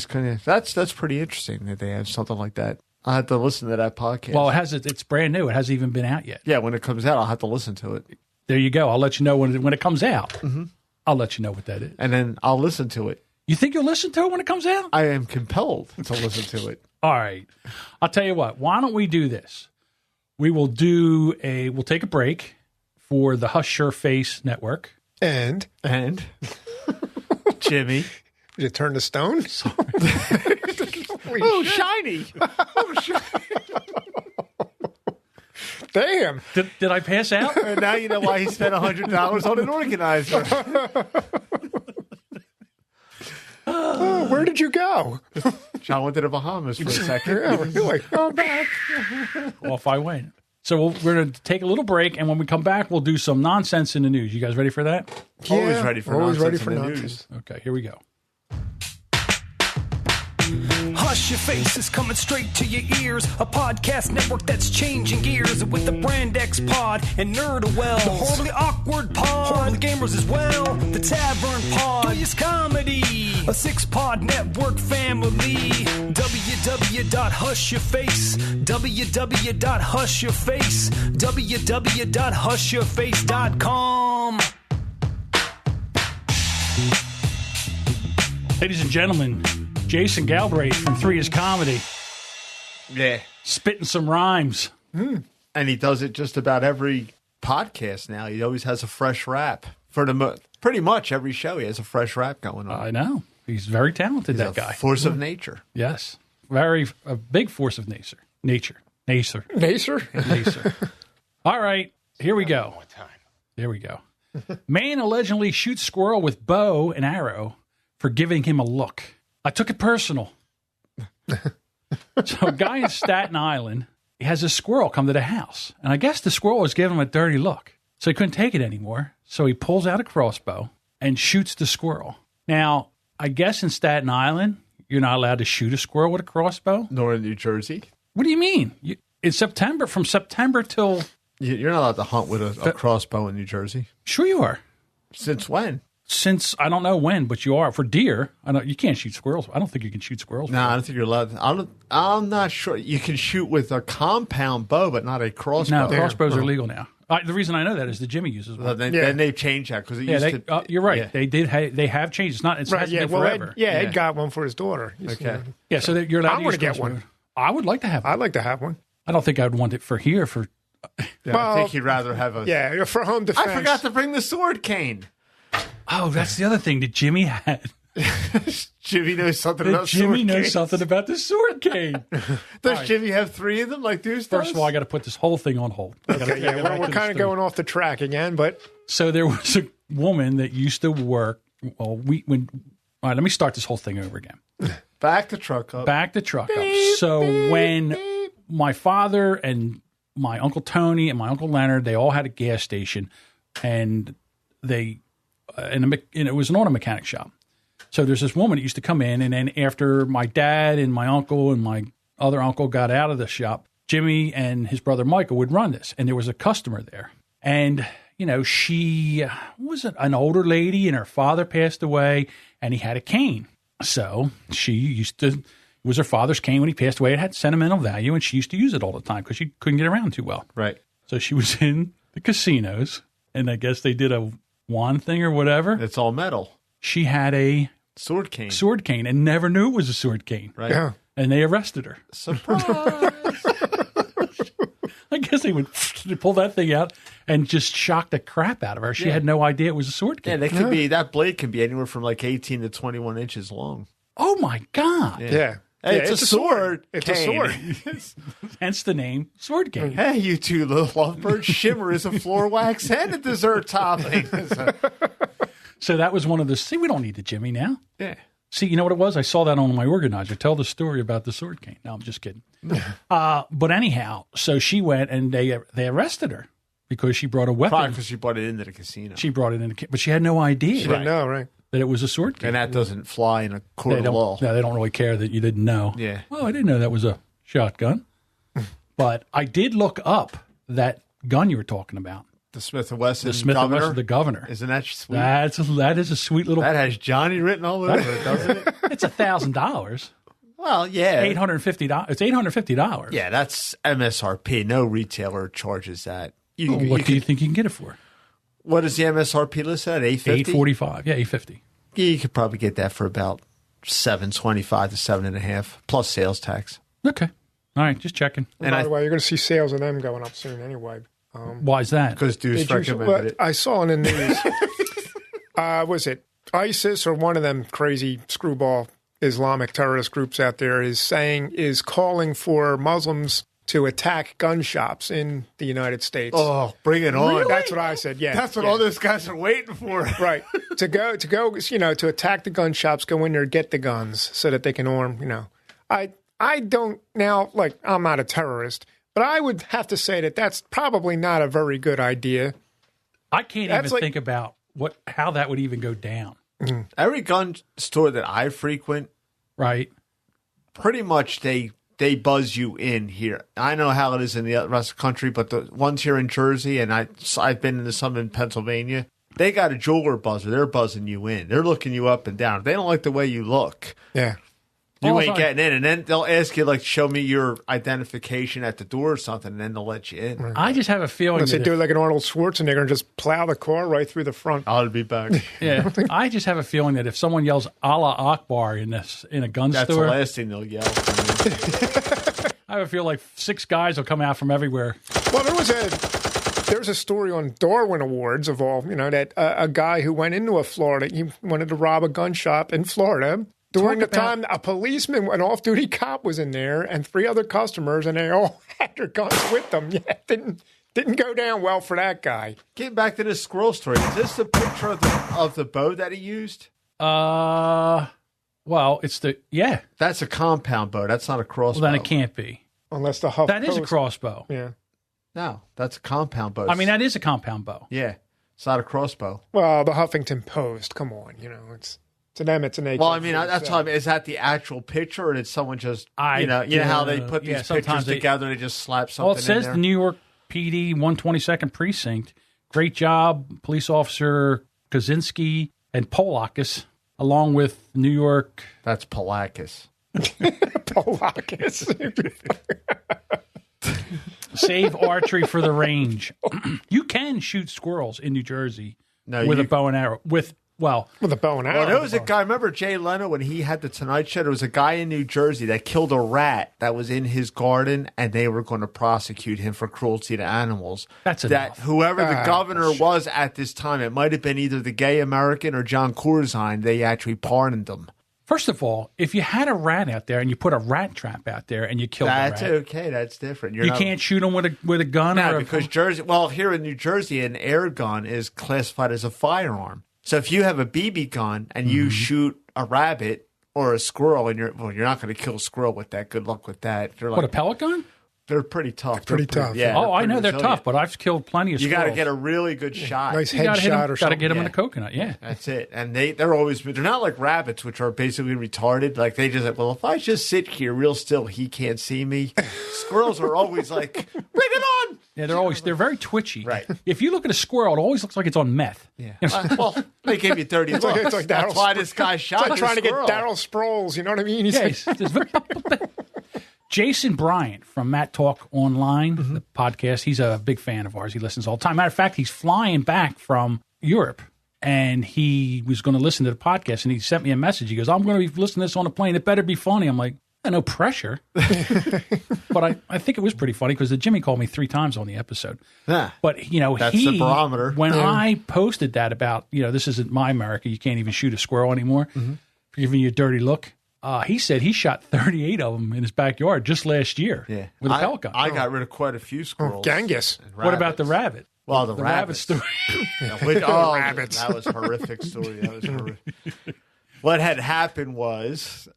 kind of that's pretty interesting that they have something like that. I'll have to listen to that podcast. Well, it's brand new. It hasn't even been out yet. Yeah, when it comes out, I'll have to listen to it. There you go. I'll let you know when it comes out. Mm-hmm. I'll let you know what that is. And then I'll listen to it. You think you'll listen to it when it comes out? I am compelled to listen to it. All right. I'll tell you what. Why don't we do this? We'll take a break for the Hush Your Face Network. And Jimmy. Did you turn to stone? Sorry. Oh, shiny. Damn. Did I pass out? And now you know why he spent $100 on an organizer. Oh, where did you go? John went to the Bahamas for a second. Yeah, really. Come back. Off I went. So we're going to take a little break, and when we come back, we'll do some nonsense in the news. You guys ready for that? Always ready for nonsense in the news. Okay, here we go. Hush Your Face is coming straight to your ears. A podcast network that's changing gears with the Brand X Pod and Nerd-A-Wells. The Horribly Awkward Pod, Horribly Gamers as well. The Tavern Pod, Joyous Comedy. A 6-pod network family. www.hushyourface. www.hushyourface. www.hushyourface.com. Ladies and gentlemen, Jason Galbraith from 3 is Comedy. Yeah. Spitting some rhymes. And he does it just about every podcast now. He always has a fresh rap. For pretty much every show, he has a fresh rap going on. I know. He's very talented, He's that guy. Force of nature. Yes. A big force of nature. Nacer. All right. Here we go. Here we go. Man allegedly shoots squirrel with bow and arrow for giving him a look. I took it personal. So a guy in Staten Island, he has a squirrel come to the house. And I guess the squirrel was giving him a dirty look. So he couldn't take it anymore. So he pulls out a crossbow and shoots the squirrel. Now, I guess in Staten Island, you're not allowed to shoot a squirrel with a crossbow. Nor in New Jersey. What do you mean? From September till... You're not allowed to hunt with a crossbow in New Jersey. Sure you are. Since when? Since, I don't know when, but you are. For deer, you can't shoot squirrels. I don't think you can shoot squirrels. No, I don't think you're allowed. I'm not sure. You can shoot with a compound bow, but not a crossbow. No, crossbows are legal now. The reason I know that is the Jimmy uses one. Then they've changed that because it used to. You're right. Yeah. They have changed. It's not. It's Right, been forever. Ed got one for his daughter. Okay. Yeah, so you're allowed to I want use to get crossbow. one. I would like to have one. I'd like to have one. I don't think I'd want it for here. I think you'd rather have a. Yeah, for home defense. I forgot to bring the sword cane. Oh, that's the other thing that Jimmy had. Jimmy knows something about Jimmy sword knows canes. something about the sword cane. Does Jimmy have 3 of them like Deuce does? First of all, I got to put this whole thing on hold. We're kind of going off the track again, but So there was a woman that used to work. Well, all right, let me start this whole thing over again. Back the truck up. So when my father and my Uncle Tony and my Uncle Leonard, they all had a gas station, and it was an auto mechanic shop. So there's this woman that used to come in, and then after my dad and my uncle and my other uncle got out of the shop, Jimmy and his brother Michael would run this, and there was a customer there. And, she was an older lady, and her father passed away, and he had a cane. So it was her father's cane when he passed away. It had sentimental value, and she used to use it all the time because she couldn't get around too well. Right. So she was in the casinos, and I guess they did a wand thing or whatever. It's all metal. She had a sword cane and never knew it was a sword cane. Right. yeah. And they arrested her. Surprise. I guess they pull that thing out and just shock the crap out of her. She had no idea it was a sword cane. Yeah, that blade can be anywhere from like 18 to 21 inches long. Oh my God. Yeah. Hey, it's a sword. It's a sword. Hence the name sword cane. Hey, you two little lovebirds. Shimmer is a floor wax and a dessert topping. So that was one of the... See, we don't need the Jimmy now. Yeah. See, you know what it was? I saw that on my organizer. Tell the story about the sword cane. No, I'm just kidding. But anyhow, so she went and they arrested her because she brought a weapon. Probably because she brought it into the casino. She brought it in, but she had no idea. She didn't know, right? That it was a sword cane. And that doesn't fly in a court They of law. don't, no, they don't really care that you didn't know. Yeah. Oh, I didn't know that was a shotgun. But I did look up that gun you were talking about. The Smith & Wesson The Smith & Governor. Wesson, the Governor. Isn't that sweet? That is a sweet little... That has Johnny written all over it, doesn't it? It's $1,000. Well, yeah. $850. It's $850. Yeah, that's MSRP. No retailer charges that. What do you think you can get it for? What is the MSRP list at? $850? $845. Yeah, $850. Yeah, you could probably get that for about $725 to $7.50 plus sales tax. Okay. All right, just checking. And by the way, you're going to see sales of them going up soon anyway. Why is that? Because Deuce recommended it. I saw in the news. Was it ISIS or one of them crazy screwball Islamic terrorist groups out there is calling for Muslims to attack gun shops in the United States. Oh, bring it on. Really? That's what I said. Yeah. That's what all those guys are waiting for. Right. To go, to attack the gun shops, go in there, get the guns so that they can arm, I don't now, like, I'm not a terrorist, but I would have to say that that's probably not a very good idea. I can't even think about how that would even go down. Mm-hmm. Every gun store that I frequent, right, pretty much they buzz you in here. I know how it is in the rest of the country, but the ones here in Jersey, and I've been into some in Pennsylvania, they got a jeweler buzzer. They're buzzing you in. They're looking you up and down. If they don't like the way you look, yeah, you ain't getting in. And then they'll ask you, like, show me your identification at the door or something, and then they'll let you in. Right. I just have a feeling unless they do it like an Arnold Schwarzenegger and just plow the car right through the front. I'll be back. Yeah, I just have a feeling that if someone yells Allah Akbar in a gun that's store, the last thing they'll yell. I have a feel like 6 guys will come out from everywhere. Well, there's a story on Darwin Awards of all, that a guy who went into Florida, he wanted to rob a gun shop in Florida. During the time, a policeman, an off-duty cop was in there, and 3 other customers, and they all had their guns with them. Yeah, didn't go down well for that guy. Getting back to this squirrel story, is this the picture of the bow that he used? Well, it's That's a compound bow. That's not a crossbow. Well, then it can't be. Unless the Huff That is a crossbow. Yeah. No, that's a compound bow. I mean, that is a compound bow. Yeah, it's not a crossbow. Well, the Huffington Post, come on, it's to them it's an AK. Well, I mean, that's what I mean. Is that the actual picture, or did someone just, you know how they put these pictures together and they just slap something in there? Well, it says the New York PD 122nd Precinct. Great job, police officer Kaczynski and Polakis, along with New York. That's Polakis. Polakis. Save archery for the range. You can shoot squirrels in New Jersey with a bow and arrow. With a bow and arrow. Well, there was a guy, remember Jay Leno when he had the Tonight Show? There was a guy in New Jersey that killed a rat that was in his garden, and they were going to prosecute him for cruelty to animals. That's enough. Whoever the governor was at this time, it might have been either the gay American or John Corzine, they actually pardoned him. First of all, if you had a rat out there and you put a rat trap out there and you killed the rat. That's okay. That's different. You can't shoot them with a gun? No, because here in New Jersey, an air gun is classified as a firearm. So if you have a BB gun and you shoot a rabbit or a squirrel, and you're not going to kill a squirrel with that. Good luck with that. What, a pellet gun? They're pretty tough. Pretty tough. Yeah. Oh, I know they're tough, but I've killed plenty of squirrels. You got to get a really good shot. Nice head shot or something. Got to get them in the coconut. Yeah, that's it. And they're not like rabbits, which are basically retarded. Like they just well, if I just sit here real still, he can't see me. Squirrels are always like, bring it on. Yeah, they're very twitchy. Right. If you look at a squirrel, it always looks like it's on meth. Yeah. Well, they gave you 30 looks. It's like that's why this guy shot. It's like trying squirrel. to get Darryl Sproles. You know what I mean? Jason Bryant from Matt Talk Online, the podcast, he's a big fan of ours. He listens all the time. Matter of fact, he's flying back from Europe, and he was going to listen to the podcast, and he sent me a message. He goes, I'm going to be listening to this on a plane. It better be funny. I'm like, no pressure. But I think it was pretty funny because Jimmy called me 3 times on the episode. Yeah. But, that's the barometer. When I posted that about, this isn't my America, you can't even shoot a squirrel anymore, for giving you a dirty look. He said he shot 38 of them in his backyard just last year with a pellet gun. I got rid of quite a few squirrels. Genghis. What about the rabbit? Well, the rabbit story. Rabbits. That was a horrific story. What had happened was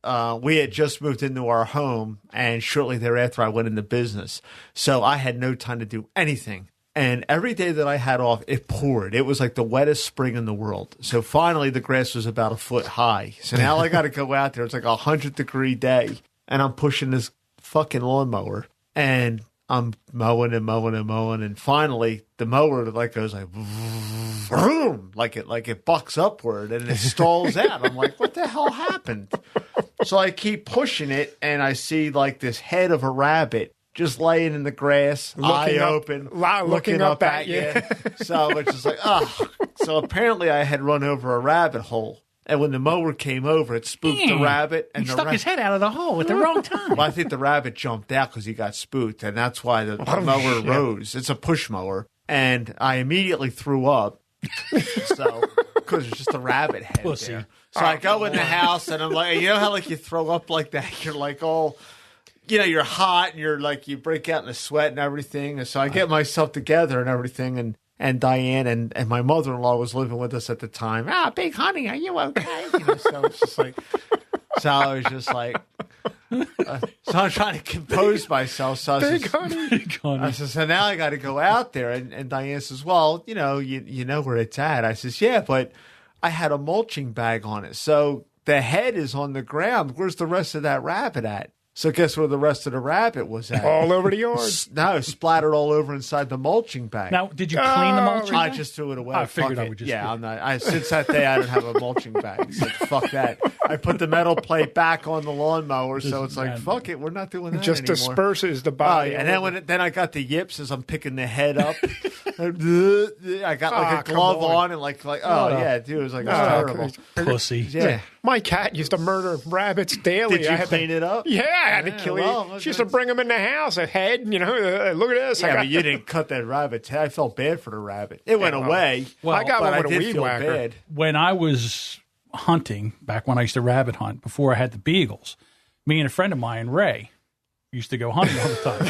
we had just moved into our home, and shortly thereafter I went into business. So I had no time to do anything. And every day that I had off, it poured. It was like the wettest spring in the world. So finally, the grass was about a foot high. So now I got to go out there. It's like a 100-degree day. And I'm pushing this fucking lawnmower. And I'm mowing and mowing and mowing. And finally, the mower goes like, vroom, like it bucks upward. And it stalls out. I'm like, what the hell happened? So I keep pushing it, and I see like this head of a rabbit just laying in the grass, eye open, looking up at you. So it's just like, oh. So apparently I had run over a rabbit hole. And when the mower came over, it spooked the rabbit. And he stuck his head out of the hole at the wrong time. Well, I think the rabbit jumped out because he got spooked, and that's why the mower rose. It's a push mower. And I immediately threw up. So, because it's just a rabbit head there. So I go in the house, and I'm like, you know how like you throw up like that? You're like all, you know, you're hot, and you're like, you break out in a sweat and everything. And so I get myself together and everything, and Diane and my mother-in-law was living with us at the time. Big honey, are you okay? You know, so it's just like, so I was just like, so I'm trying to compose myself. So I was Big honey. I said, so now I got to go out there. And Diane says, well, you know where it's at. I says, yeah, but I had a mulching bag on it. So the head is on the ground. Where's the rest of that rabbit at? So guess where the rest of the rabbit was at? All over the yard. No, splattered all over inside the mulching bag. Now, did you clean the mulching bag? I just threw it away. I figured Fuck I would just. Yeah, I'm not. Since that day, I don't have a mulching bag. So fuck that. I put the metal plate back on the lawnmower, so it's like, fuck it, we're not doing that just anymore. Disperses the body. And then I got the yips as I'm picking the head up. I got like a glove on and like yeah, dude, it was like terrible. Pussy. Yeah. My cat used to murder rabbits daily. Did you clean it up? Yeah, I had to kill it. She used to bring them in the house, a head, look at this. Yeah, but you didn't cut that rabbit's head. I felt bad for the rabbit. It went away. Well, I got one with a weed feel whacker. bad. When I was hunting, back when I used to rabbit hunt, before I had the beagles, me and a friend of mine, Ray, used to go hunting all the time.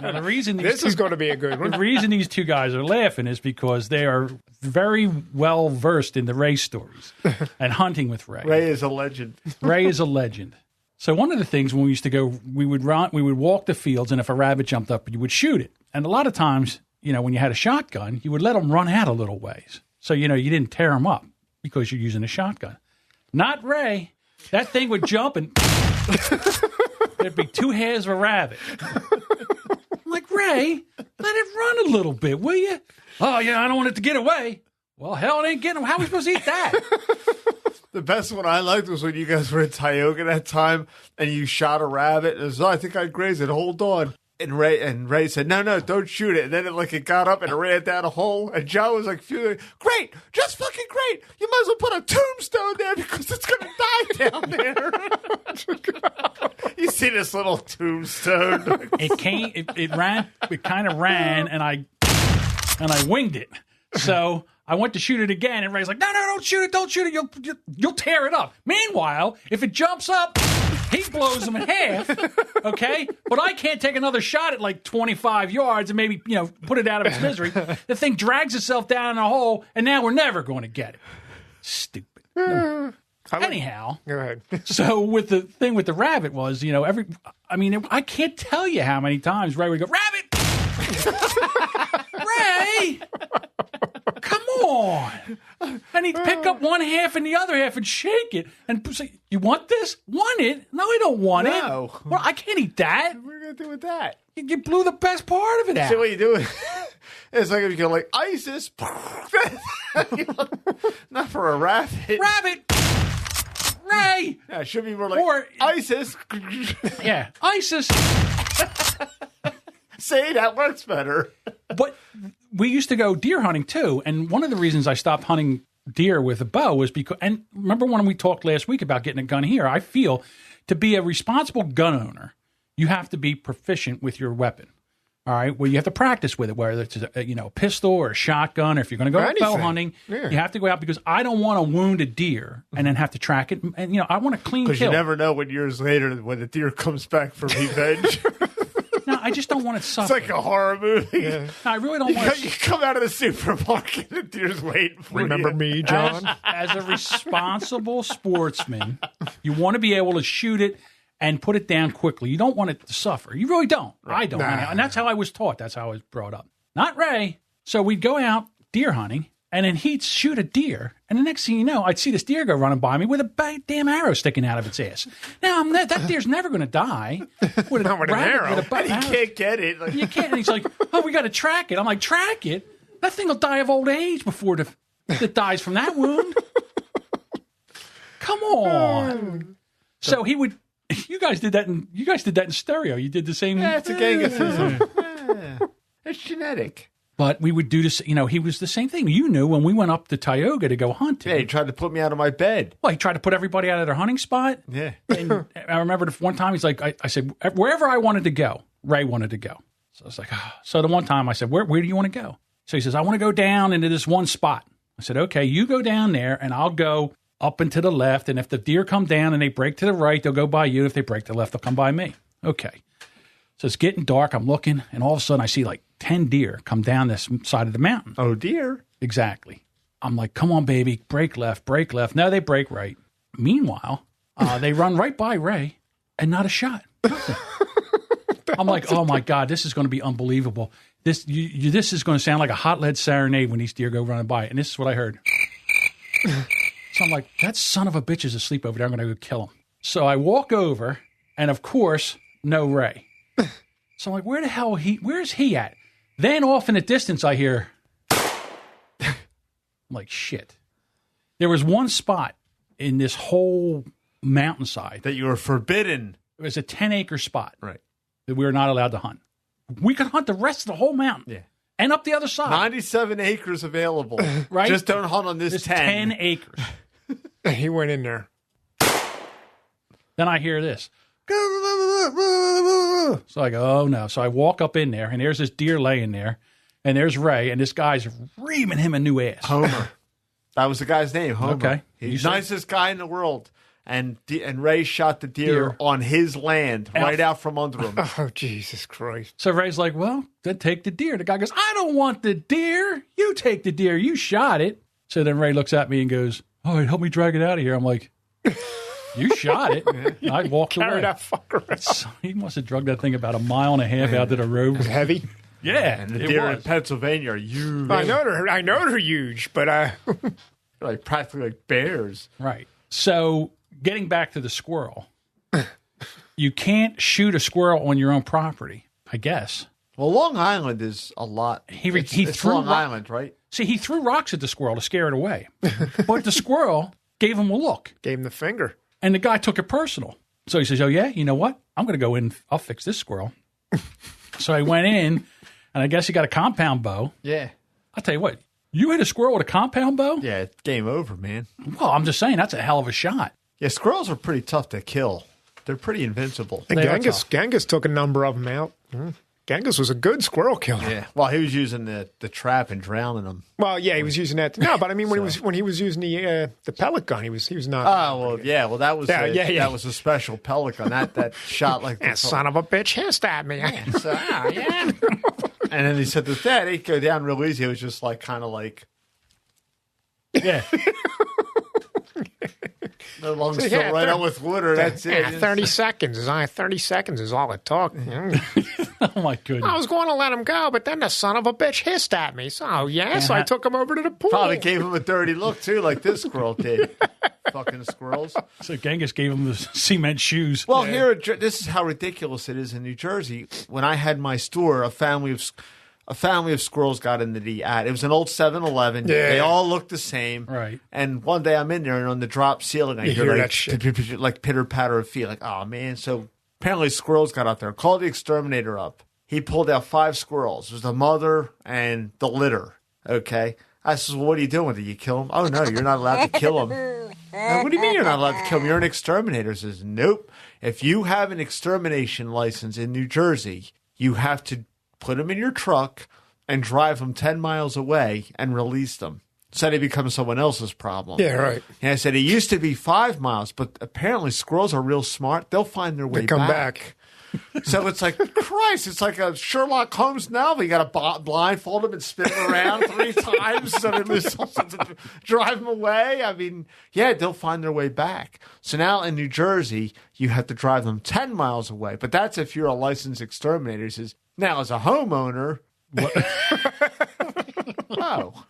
Now, the reason this is going to be a good one. The reason these two guys are laughing is because they are very well versed in the Ray stories and hunting with Ray. Ray is a legend. Ray is a legend. So one of the things when we used to go, we would walk the fields, and if a rabbit jumped up, you would shoot it. And a lot of times, when you had a shotgun, you would let them run out a little ways. So, you didn't tear them up because you're using a shotgun. Not Ray. That thing would jump and there'd be two hairs of a rabbit. I'm like, Ray, let it run a little bit, will you? Oh, yeah, I don't want it to get away. Well, hell, it ain't getting away. How are we supposed to eat that? The best one I liked was when you guys were in Tioga that time and you shot a rabbit. It was, I think I grazed it. Hold on. And Ray said, no, don't shoot it. And then it got up and it ran down a hole. And Joe was like, great, just fucking great. You might as well put a tombstone there because it's going to die down there. You see this little tombstone. It kind of ran, and I winged it. So I went to shoot it again, and Ray's like, no, don't shoot it. You'll tear it up. Meanwhile, if it jumps up, he blows him in half, okay? But I can't take another shot at like 25 yards and maybe, put it out of its misery. The thing drags itself down in a hole, and now we're never going to get it. Stupid. No. Anyhow, go ahead. So with the thing with the rabbit was, I can't tell you how many times Ray would go, rabbit! Ray! Come on! And he'd pick up one half and the other half and shake it and say, you want this? Want it? No, I don't want it. Well, I can't eat that. What are you going to do with that? You blew the best part of it out. See what you do? It's like if you go like, ISIS. Not for a rabbit. Rabbit! Ray! Yeah, it should be more like ISIS. Yeah, ISIS. See, that works better. But we used to go deer hunting too, and one of the reasons I stopped hunting deer with a bow was because, and remember when we talked last week about getting a gun here, I feel to be a responsible gun owner, you have to be proficient with your weapon. All right, well, you have to practice with it, whether it's a pistol or a shotgun, or if you're going to go bow hunting, you have to go out because I don't want to wound a deer and then have to track it. And I want a clean kill. Because you never know when years later when the deer comes back for revenge. No, I just don't want it to suffer. It's like a horror movie. Yeah. No, I really don't want You come out of the supermarket and the deer's waiting for you. Remember me, John? As a responsible sportsman, you want to be able to shoot it and put it down quickly. You don't want it to suffer. You really don't. I don't. Nah. And that's how I was taught. That's how I was brought up. Not Ray. So we'd go out deer hunting, and then he'd shoot a deer. And the next thing you know, I'd see this deer go running by me with a damn arrow sticking out of its ass. Now, that deer's never going to die. With Not with an arrow. And you can't get it. You can't. And he's like, we got to track it. I'm like, track it? That thing will die of old age before it dies from that wound. Come on. So he would. You guys did that in stereo. You did the same. Yeah, it's a Genghis. Yeah. It's genetic. But we would do this. He was the same thing. You knew when we went up to Tioga to go hunting. Yeah, he tried to put me out of my bed. Well, he tried to put everybody out of their hunting spot. Yeah. And I remember one time he's like, I said, wherever I wanted to go, Ray wanted to go. So I was like, So the one time I said, where do you want to go? So he says, I want to go down into this one spot. I said, okay, you go down there and I'll go up and to the left. And if the deer come down and they break to the right, they'll go by you. If they break to the left, they'll come by me. Okay. So it's getting dark. I'm looking, and all of a sudden I see like 10 deer come down this side of the mountain. Oh, dear. Exactly. I'm like, come on, baby, break left, break left. No, they break right. Meanwhile, they run right by Ray and not a shot. Nothing. I'm like, oh, my God, this is going to be unbelievable. This is going to sound like a hot lead serenade when these deer go running by. And this is what I heard. So I'm like, that son of a bitch is asleep over there. I'm going to go kill him. So I walk over, and of course, no Ray. So I'm like, where's he at? Then off in the distance, I hear, I'm like, shit. There was one spot in this whole mountainside. That you were forbidden. It was a 10-acre spot. Right. That we were not allowed to hunt. We could hunt the rest of the whole mountain. Yeah. And up the other side. 97 acres available. Right? Just don't hunt on this 10. 10 acres. He went in there. Then I hear this. So I go, oh, no. So I walk up in there, and there's this deer laying there, and there's Ray, and this guy's reaming him a new ass. Homer. That was the guy's name, Homer. Okay. He's the nicest guy in the world. And Ray shot the deer on his land, right out from under him. Oh, Jesus Christ. So Ray's like, well, then take the deer. The guy goes, I don't want the deer. You take the deer. You shot it. So then Ray looks at me and goes, all right, help me drag it out of here. I'm like, you shot it. I walked away. Carry that fucker around. So he must have drugged that thing about a mile and a half out to the road. Heavy. Yeah, and the deer in Pennsylvania are huge. I know they're huge, but like practically like bears. Right. So getting back to the squirrel, you can't shoot a squirrel on your own property, I guess. Well, Long Island is a lot. It's threw Long Island, right? See, he threw rocks at the squirrel to scare it away, but the squirrel gave him a look. Gave him the finger. And the guy took it personal. So he says, oh, yeah, you know what? I'm going to go in. I'll fix this squirrel. So I went in, and I guess he got a compound bow. Yeah. I'll tell you what. You hit a squirrel with a compound bow? Yeah, it's game over, man. Well, I'm just saying, that's a hell of a shot. Yeah, squirrels are pretty tough to kill. They're pretty invincible. And Genghis took a number of them out. Genghis was a good squirrel killer. Yeah. Well, he was using the trap and drowning them. Well, yeah, he was using that. No, but I mean, when he was using the pellet gun, he was not. Oh well, yeah. Well, that was that was a special pellet gun that shot like that son of a bitch hissed at me. Yeah. So, yeah. And then he said that it go down real easy. It was just like kind of like yeah. The lungs fill right on with water. That's it. 30 seconds is 30 seconds is all it took. Oh my goodness! I was going to let him go, but then the son of a bitch hissed at me. So yes, I took him over to the pool. Probably gave him a dirty look too, like this squirrel did. Fucking squirrels. So Genghis gave him the cement shoes. Well, here this is how ridiculous it is in New Jersey. When I had my store, a family of squirrels got into the ad. It was an old 7-Eleven. Yeah. They all looked the same. Right. And one day I'm in there, and on the drop ceiling, I hear like, like pitter-patter of feet. Like, oh, man. So apparently squirrels got out there. Called the exterminator up. He pulled out 5 squirrels. It was the mother and the litter. Okay. I said, well, what are you doing with it? You kill them? Oh, no, you're not allowed to kill them. What do you mean you're not allowed to kill them? You're an exterminator. He says, nope. If you have an extermination license in New Jersey, you have to put them in your truck and drive them 10 miles away and release them. So they become someone else's problem. Yeah, right. And I said, it used to be 5 miles, but apparently squirrels are real smart. They'll find their way back. They come back. So it's like, Christ, it's like a Sherlock Holmes novel. You got to blindfold them and spin them around 3 times so they lose something to drive them away. I mean, yeah, they'll find their way back. So now in New Jersey, you have to drive them 10 miles away. But that's if you're a licensed exterminator. He says, now as a homeowner, oh,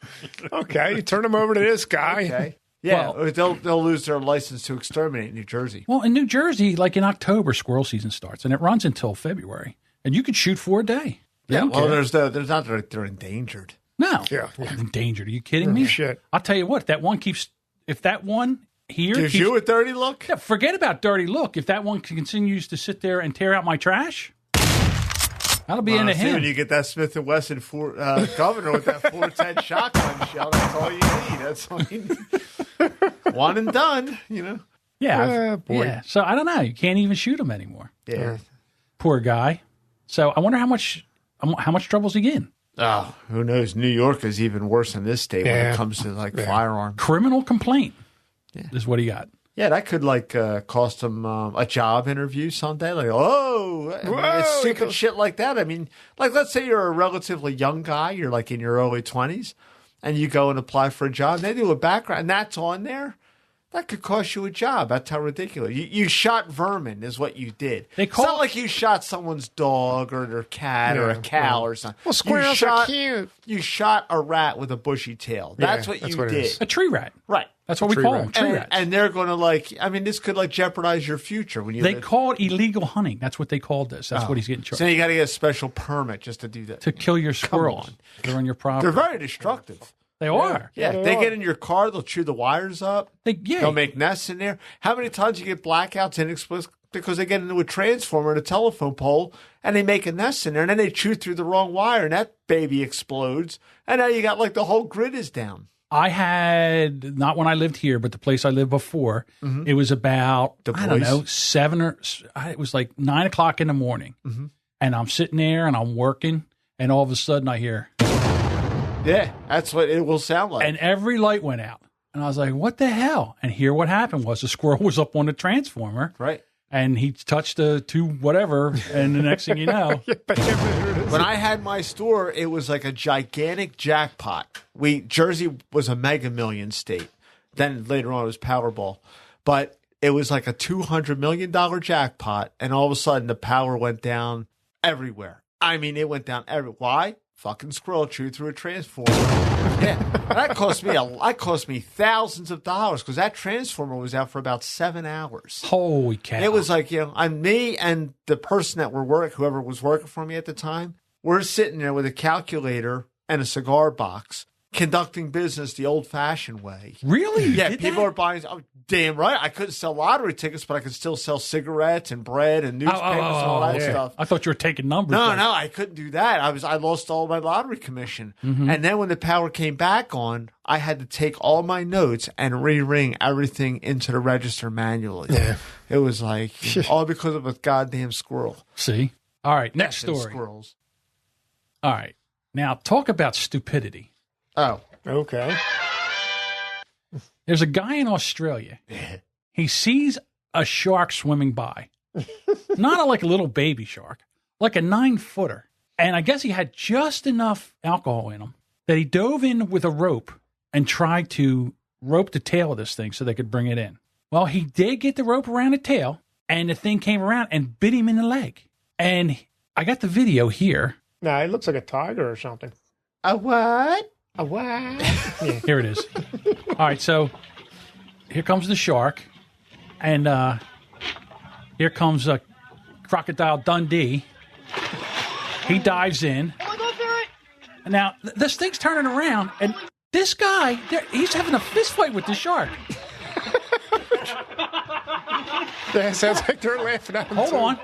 okay, you turn them over to this guy. Okay. Yeah, well, they'll lose their license to exterminate in New Jersey. Well, in New Jersey, like in October, squirrel season starts, and it runs until February, and you could shoot for a day. Yeah, well, there's not that they're endangered. No, yeah. Endangered? Are you kidding me? Shit. I'll tell you what, if that one here Gives you a dirty look? Yeah, forget about dirty look. If that one continues to sit there and tear out my trash, that'll be into him. When you get that Smith & Wesson governor with that 410 shotgun shell, that's all you need. That's all you need. One and done, you know. Yeah. Yeah. So I don't know. You can't even shoot him anymore. Yeah. Poor guy. So I wonder how much trouble's he in? Oh, who knows? New York is even worse than this state when it comes to like firearms. Criminal complaint is what he got. Yeah, that could cost him a job interview someday. Like, it's stupid shit like that. I mean, like let's say you're a relatively young guy, you're like in your early 20s, and you go and apply for a job. And they do a background, and that's on there. That could cost you a job. That's how ridiculous. You shot vermin is what you did. It's not like you shot someone's dog or their cat or a cow or something. Well, squirrels are cute. You shot a rat with a bushy tail. That's what you did. A tree rat. Right. That's what we call them, tree rats. And they're going to this could jeopardize your future. When they call it illegal hunting. That's what they called this. That's what he's getting charged. So you got to get a special permit just to do that. To kill your squirrels. They're on your property. They're very destructive. They are. Yeah, they get in your car, they'll chew the wires up. They'll make nests in there. How many times you get blackouts inexplicably because they get into a transformer and a telephone pole and they make a nest in there and then they chew through the wrong wire and that baby explodes. And now you got the whole grid is down. I had, not when I lived here, but the place I lived before, it was about, I don't know, it was like 9 o'clock in the morning. Mm-hmm. And I'm sitting there and I'm working and all of a sudden I hear... Yeah, that's what it will sound like. And every light went out. And I was like, what the hell? And here what happened was the squirrel was up on the transformer. Right. And he touched the two whatever, and the next thing you know. When I had my store, it was like a gigantic jackpot. Jersey was a mega million state. Then later on it was Powerball. But it was like a $200 million jackpot, and all of a sudden the power went down everywhere. I mean, it went down everywhere. Why? Fucking squirrel chewed through a transformer. Yeah, that cost me thousands of dollars because that transformer was out for about 7 hours. Holy cow! It was like me and the person that whoever was working for me at the time, we're sitting there with a calculator and a cigar box, conducting business the old-fashioned way. Really? Yeah, people are buying. Oh, damn right. I couldn't sell lottery tickets, but I could still sell cigarettes and bread and newspapers and all that stuff. I thought you were taking numbers. No, I couldn't do that. I lost all my lottery commission. Mm-hmm. And then when the power came back on, I had to take all my notes and re-ring everything into the register manually. Yeah. It was like all because of a goddamn squirrel. See? All right, next story. Squirrels. All right. Now, talk about stupidity. Oh. Okay. There's a guy in Australia. He sees a shark swimming by. Not like a little baby shark, like a 9-footer. And I guess he had just enough alcohol in him that he dove in with a rope and tried to rope the tail of this thing so they could bring it in. Well, he did get the rope around the tail, and the thing came around and bit him in the leg. And I got the video here. Nah, it looks like a tiger or something. A what? A what? Yeah. Here it is. All right, so here comes the shark, and here comes Crocodile Dundee. He dives in. Now, this thing's turning around, and this guy, he's having a fist fight with the shark. Yeah, it sounds like they're laughing at him. Hold on.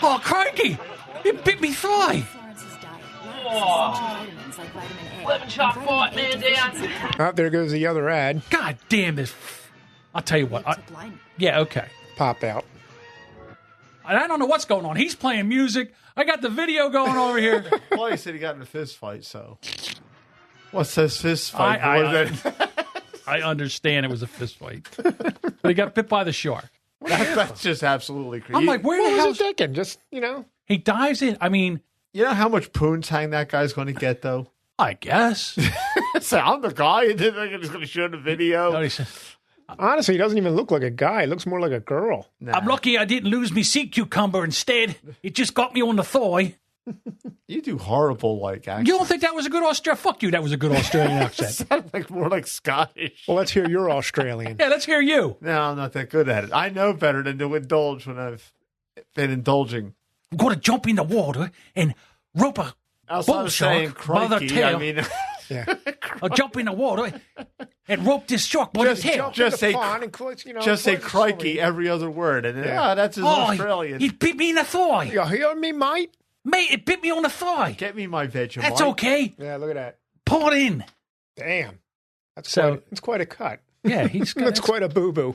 Oh, crikey! It bit me thigh. Oh. 11-shot fight, man down. Oh, there goes the other ad. God damn this. I'll tell you what. Yeah, okay. Pop out. I don't know what's going on. He's playing music. I got the video going over here. Well, he said he got in a fist fight, so. What's this fist fight? I understand it was a fist fight. But he got bit by the shark. That's just absolutely crazy. I'm like, where the hell was he thinking? Just, He dives in. I mean. You know how much poontang that guy's going to get, though? I guess. So I'm the guy. You didn't think he was going to show the video? No, he said, honestly, he doesn't even look like a guy. He looks more like a girl. Nah. I'm lucky I didn't lose me sea cucumber instead. It just got me on the thigh. You do horrible, accents. You don't think that was a good Australian? Fuck you, that was a good Australian accent. Sounded more like Scottish. Well, let's hear your Australian. Yeah, let's hear you. No, I'm not that good at it. I know better than to indulge when I've been indulging. We've got to jump in the water and rope a Outside bull of saying shark by the crikey, tail. I mean, I'll jump in the water and rope this shark by the tail. just say, just say close crikey to every other word. And that's his Australian. He bit me in the thigh. You hear me, mate? Mate, it bit me on the thigh. Get me my Vegemite. That's okay. Yeah, look at that. Pull it in. Damn. That's quite a cut. Yeah, he's got, that's quite a boo-boo.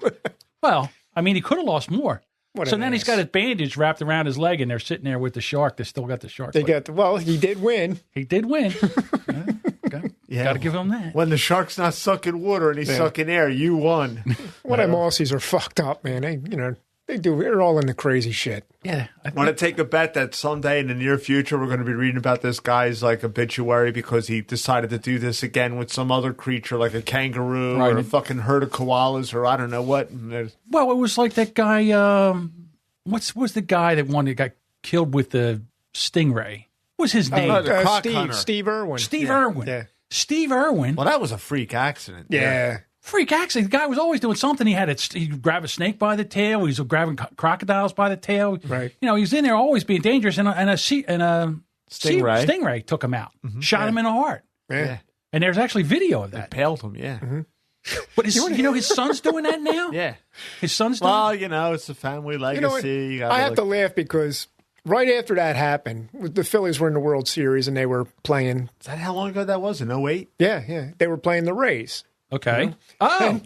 Well, I mean, he could have lost more. What So an then he's ass. got his bandage wrapped around his leg, and they're sitting there with the shark. They still got the shark. He did win. He did win. Got to give him that. When the shark's not sucking water and he's sucking air, you won. Well, them Aussies are fucked up, man. They're all in the crazy shit. Yeah. I want to take a bet that someday in the near future we're going to be reading about this guy's like obituary because he decided to do this again with some other creature like a kangaroo or a fucking herd of koalas or I don't know what. Well, it was like that guy. What's the guy that got killed with the stingray? What was his name? Steve Irwin. Steve Irwin. Yeah. Steve Irwin. Well, that was a freak accident. Yeah. Freak accident. The guy was always doing something. He'd grab a snake by the tail. He was grabbing crocodiles by the tail. Right. He was in there always being dangerous. And a stingray took him out, shot him in the heart. Yeah. And there's actually video of that. Impaled him, yeah. Mm-hmm. But his son's doing that now? Yeah. His son's doing Well, it's a family legacy. I have to laugh because right after that happened, the Phillies were in the World Series and they were playing. Is that how long ago that was? In 08? Yeah. They were playing the Rays. Okay. Oh.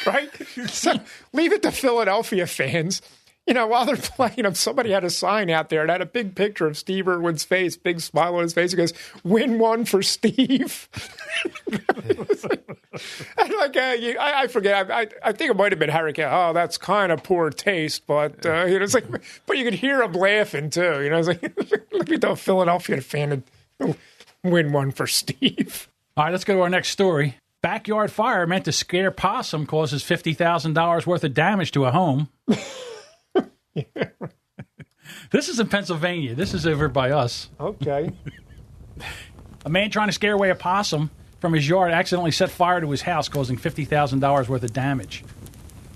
Right? So leave it to Philadelphia fans. While they're playing them, somebody had a sign out there that had a big picture of Steve Irwin's face, big smile on his face. He goes, "Win one for Steve." And I forget. I think it might have been Harry Kane. Oh, that's kind of poor taste, but it's like, but you could hear him laughing too. It's like, look at the Philadelphia fan and win one for Steve. All right, let's go to our next story. Backyard fire meant to scare possum causes $50,000 worth of damage to a home. This is in Pennsylvania. This is over by us. Okay. A man trying to scare away a possum from his yard accidentally set fire to his house, causing $50,000 worth of damage.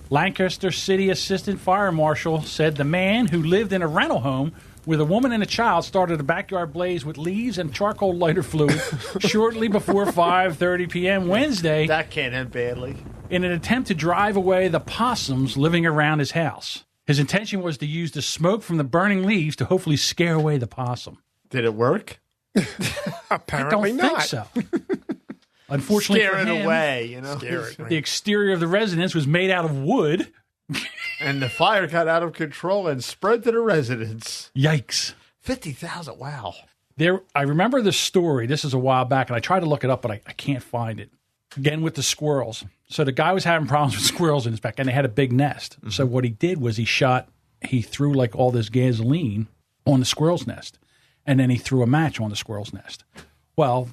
Lancaster City Assistant Fire Marshal said the man, who lived in a rental home with a woman and a child, started a backyard blaze with leaves and charcoal lighter fluid shortly before 5:30 p.m. Wednesday. That can't end badly. In an attempt to drive away the possums living around his house. His intention was to use the smoke from the burning leaves to hopefully scare away the possum. Did it work? Apparently I don't not. think so. Unfortunately Scare for him, it away, Scare it, the exterior of the residence was made out of wood. And the fire got out of control and spread to the residents. Yikes. 50,000, wow. I remember this story. This is a while back, and I tried to look it up, but I can't find it. Again, with the squirrels. So the guy was having problems with squirrels in his back, and they had a big nest. Mm-hmm. So what he did was he threw like all this gasoline on the squirrel's nest, and then he threw a match on the squirrel's nest. Well,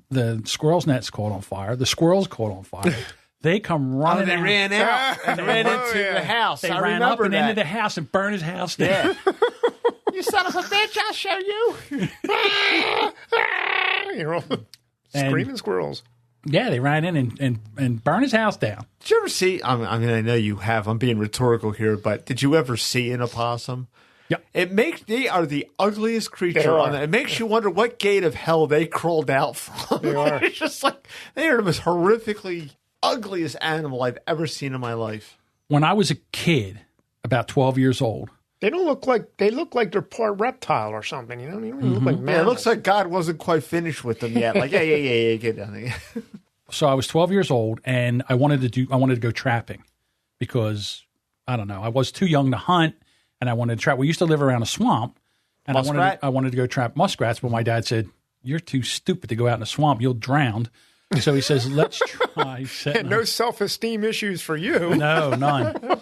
the squirrel's nest caught on fire. The squirrels caught on fire. They come running. They ran out and ran into the house. They I ran up and that. into the house and burned his house down. Yeah. You son of a bitch, I'll show you. Screaming squirrels. Yeah, they ran in and burned his house down. Did you ever see, I know you have, I'm being rhetorical here, but did you ever see an opossum? Yeah. They are the ugliest creature on it. It makes you wonder what gate of hell they crawled out from. They are. It's just like, they are the most horrifically ugliest animal I've ever seen in my life. When I was a kid, about 12 years old. They look like they're part reptile or something. They look like mammals. Yeah, it looks like God wasn't quite finished with them yet. Like, yeah, get down there. So I was 12 years old, and I wanted to go trapping because, I don't know, I was too young to hunt, and I wanted to trap. We used to live around a swamp, and I wanted to go trap muskrats, but my dad said, "You're too stupid to go out in a swamp. You'll drown." So he says, "Let's try." No self-esteem issues for you. No, none.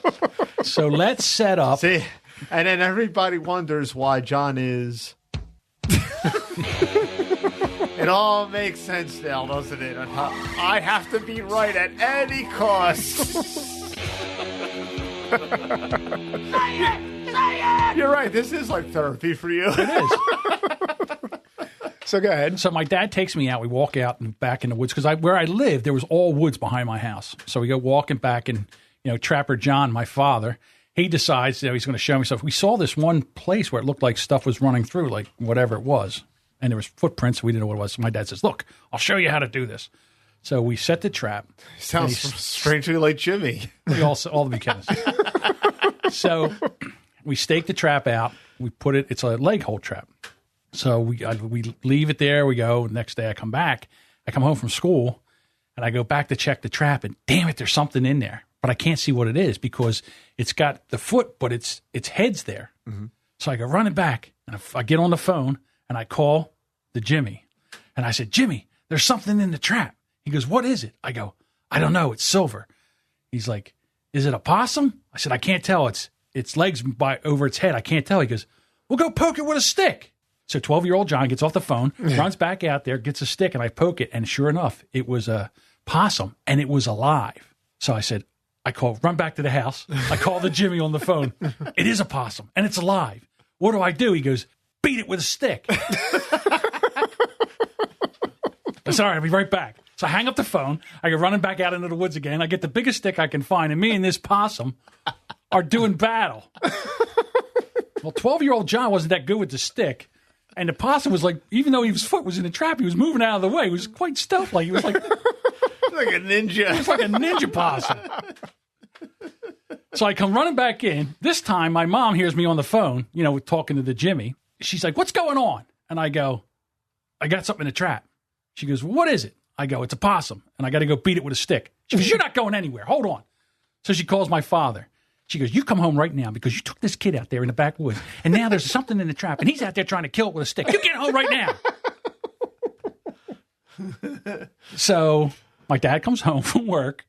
So let's set up. See, and then everybody wonders why John is... It all makes sense now, doesn't it? I have to be right at any cost. You're right. This is like therapy for you. It is. So go ahead. So my dad takes me out. We walk out and back in the woods because where I lived, there was all woods behind my house. So we go walking back, and Trapper John, my father, he decides he's going to show me stuff. We saw this one place where it looked like stuff was running through, like whatever it was. and there was footprints. We didn't know what it was. So my dad says, look, I'll show you how to do this. So we set the trap. Sounds strangely like Jimmy. We all the weekends. So we stake the trap out. We put it, it's a leg hold trap. So we leave it there. We go. Next day I come back. I come home from school and I go back to check the trap, and damn it, there's something in there. But I can't see what it is because it's got the foot, but its head's there. Mm-hmm. So I go running back and I get on the phone and I call the Jimmy. And I said, Jimmy, there's something in the trap. He goes, what is it? I go, I don't know. It's silver. He's like, is it a possum? I said, I can't tell. Its legs over its head. I can't tell. He goes, well, go poke it with a stick. So 12-year-old John gets off the phone, runs back out there, gets a stick, and I poke it. And sure enough, it was a possum, and it was alive. So I said, run back to the house. I call the Jimmy on the phone. It is a possum, and it's alive. What do I do? He goes, beat it with a stick. I said, all right, I'll be right back. So I hang up the phone. I go running back out into the woods again. I get the biggest stick I can find, and me and this possum are doing battle. Well, 12-year-old John wasn't that good with the stick, and the possum was like, even though his foot was in the trap, he was moving out of the way. He was quite stealth-like. He was like... like a ninja. He was like a ninja possum. So I come running back in. This time, my mom hears me on the phone, talking to the Jimmy. She's like, what's going on? And I go, I got something in the trap. She goes, well, what is it? I go, it's a possum, and I got to go beat it with a stick. She goes, you're not going anywhere. Hold on. So she calls my father. She goes, you come home right now because you took this kid out there in the backwoods, and now there's something in the trap, and he's out there trying to kill it with a stick. You get home right now. So my dad comes home from work.